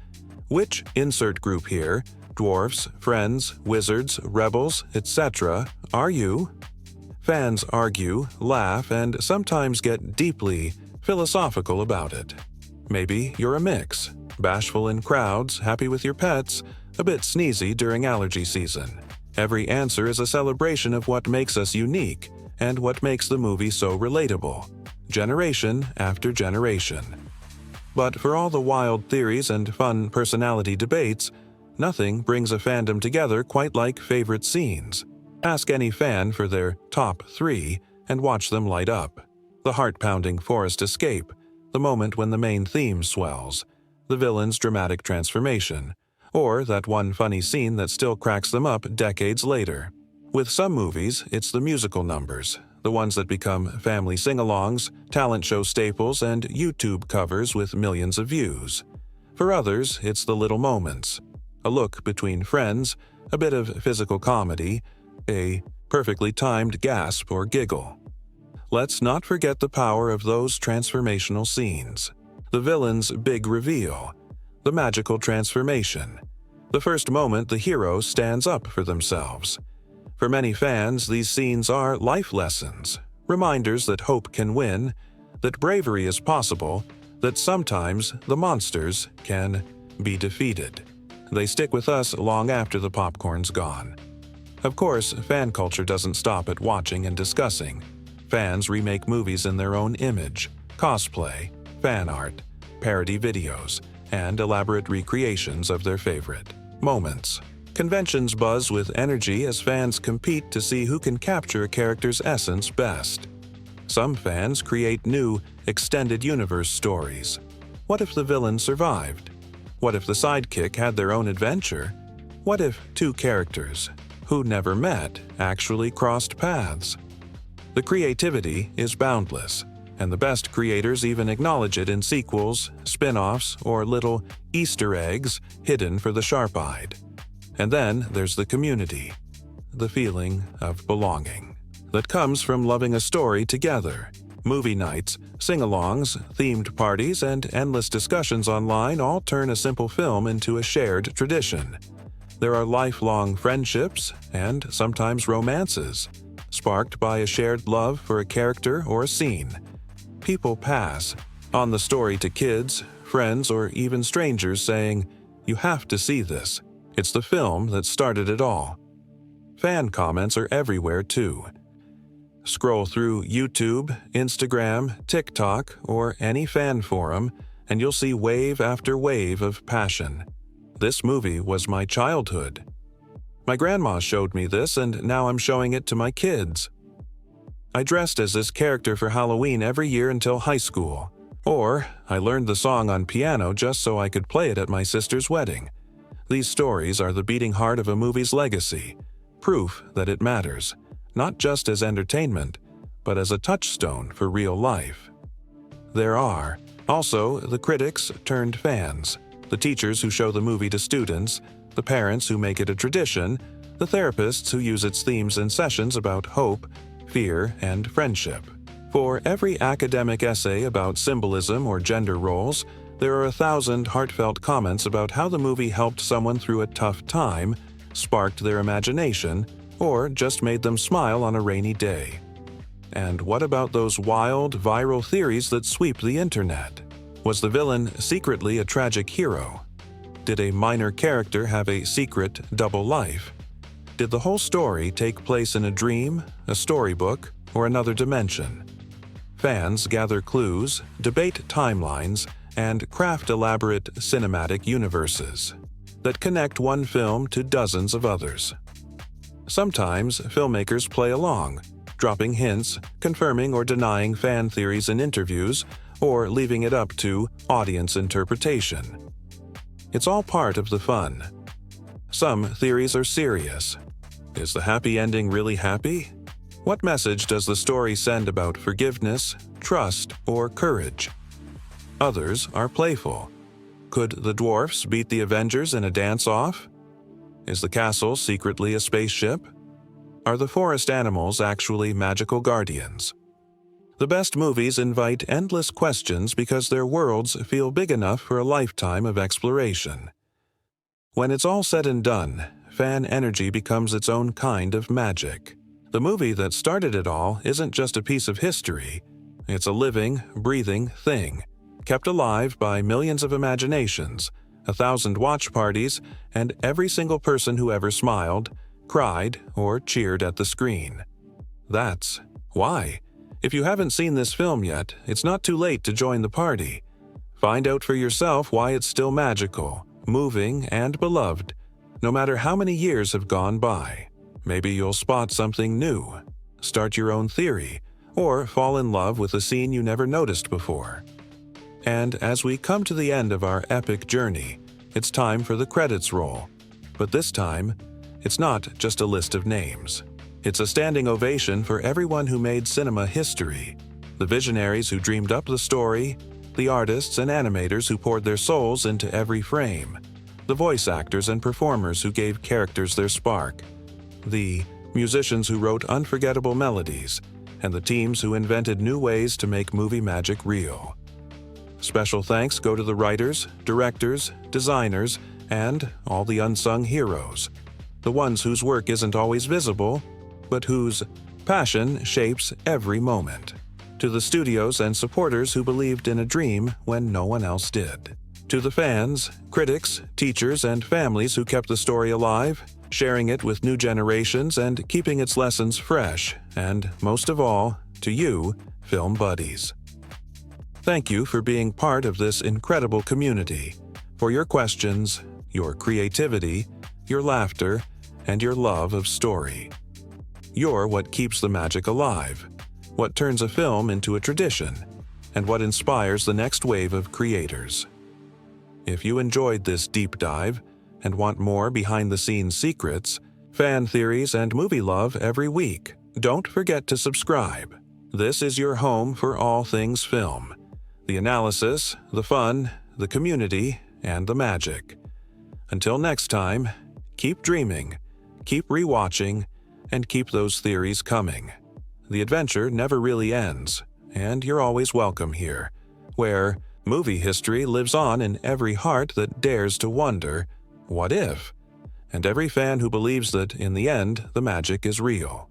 which insert group here, dwarfs, friends, wizards, rebels, etc., are you? Fans argue, laugh, and sometimes get deeply philosophical about it. Maybe you're a mix, bashful in crowds, happy with your pets, a bit sneezy during allergy season. Every answer is a celebration of what makes us unique and what makes the movie so relatable, generation after generation. But for all the wild theories and fun personality debates, nothing brings a fandom together quite like favorite scenes. Ask any fan for their top 3 and watch them light up. The heart-pounding forest escape, the moment when the main theme swells, the villain's dramatic transformation, or that one funny scene that still cracks them up decades later. With some movies, it's the musical numbers, the ones that become family sing-alongs, talent show staples, and YouTube covers with millions of views. For others, it's the little moments. A look between friends, a bit of physical comedy, a perfectly timed gasp or giggle. Let's not forget the power of those transformational scenes. The villain's big reveal, the magical transformation, the first moment the hero stands up for themselves. For many fans, these scenes are life lessons, reminders that hope can win, that bravery is possible, that sometimes the monsters can be defeated. They stick with us long after the popcorn's gone. Of course, fan culture doesn't stop at watching and discussing. Fans remake movies in their own image, cosplay, fan art, parody videos, and elaborate recreations of their favorite moments. Conventions buzz with energy as fans compete to see who can capture a character's essence best. Some fans create new, extended universe stories. What if the villain survived? What if the sidekick had their own adventure? What if 2 characters, who never met, actually crossed paths? The creativity is boundless, and the best creators even acknowledge it in sequels, spin-offs, or little Easter eggs hidden for the sharp-eyed. And then there's the community, the feeling of belonging that comes from loving a story together. Movie nights, sing-alongs, themed parties, and endless discussions online all turn a simple film into a shared tradition. There are lifelong friendships and sometimes romances, sparked by a shared love for a character or a scene. People pass on the story to kids, friends, or even strangers saying, "You have to see this. It's the film that started it all." Fan comments are everywhere too. Scroll through YouTube, Instagram, TikTok, or any fan forum, and you'll see wave after wave of passion. "This movie was my childhood. My grandma showed me this, and now I'm showing it to my kids. I dressed as this character for Halloween every year until high school." Or, "I learned the song on piano just so I could play it at my sister's wedding." These stories are the beating heart of a movie's legacy, proof that it matters, not just as entertainment, but as a touchstone for real life. There are also the critics turned fans, the teachers who show the movie to students, the parents who make it a tradition, the therapists who use its themes in sessions about hope, fear, and friendship. For every academic essay about symbolism or gender roles, there are 1,000 heartfelt comments about how the movie helped someone through a tough time, sparked their imagination, or just made them smile on a rainy day. And what about those wild, viral theories that sweep the internet? Was the villain secretly a tragic hero? Did a minor character have a secret double life? Did the whole story take place in a dream, a storybook, or another dimension? Fans gather clues, debate timelines, and craft elaborate cinematic universes that connect one film to dozens of others. Sometimes filmmakers play along, dropping hints, confirming or denying fan theories in interviews, or leaving it up to audience interpretation. It's all part of the fun. Some theories are serious. Is the happy ending really happy? What message does the story send about forgiveness, trust, or courage? Others are playful. Could the dwarfs beat the Avengers in a dance-off? Is the castle secretly a spaceship? Are the forest animals actually magical guardians? The best movies invite endless questions because their worlds feel big enough for a lifetime of exploration. When it's all said and done, fan energy becomes its own kind of magic. The movie that started it all isn't just a piece of history. It's a living, breathing thing, kept alive by millions of imaginations, 1,000 watch parties, and every single person who ever smiled, cried, or cheered at the screen. That's why. If you haven't seen this film yet, it's not too late to join the party. Find out for yourself why it's still magical, moving, and beloved, no matter how many years have gone by. Maybe you'll spot something new, start your own theory, or fall in love with a scene you never noticed before. And as we come to the end of our epic journey, it's time for the credits roll. But this time, it's not just a list of names. It's a standing ovation for everyone who made cinema history, the visionaries who dreamed up the story, the artists and animators who poured their souls into every frame, the voice actors and performers who gave characters their spark, the musicians who wrote unforgettable melodies, and the teams who invented new ways to make movie magic real. Special thanks go to the writers, directors, designers, and all the unsung heroes, the ones whose work isn't always visible, but whose passion shapes every moment. To the studios and supporters who believed in a dream when no one else did. To the fans, critics, teachers, and families who kept the story alive, sharing it with new generations and keeping its lessons fresh, and most of all, to you, film buddies. Thank you for being part of this incredible community, for your questions, your creativity, your laughter, and your love of story. You're what keeps the magic alive, what turns a film into a tradition, and what inspires the next wave of creators. If you enjoyed this deep dive and want more behind-the-scenes secrets, fan theories, and movie love every week, don't forget to subscribe. This is your home for all things film. The analysis, the fun, the community, and the magic. Until next time, Keep dreaming, keep rewatching, and keep those theories coming. The adventure never really ends, and you're always welcome here, where movie history lives on in every heart that dares to wonder, what if? And every fan who believes that, in the end, the magic is real.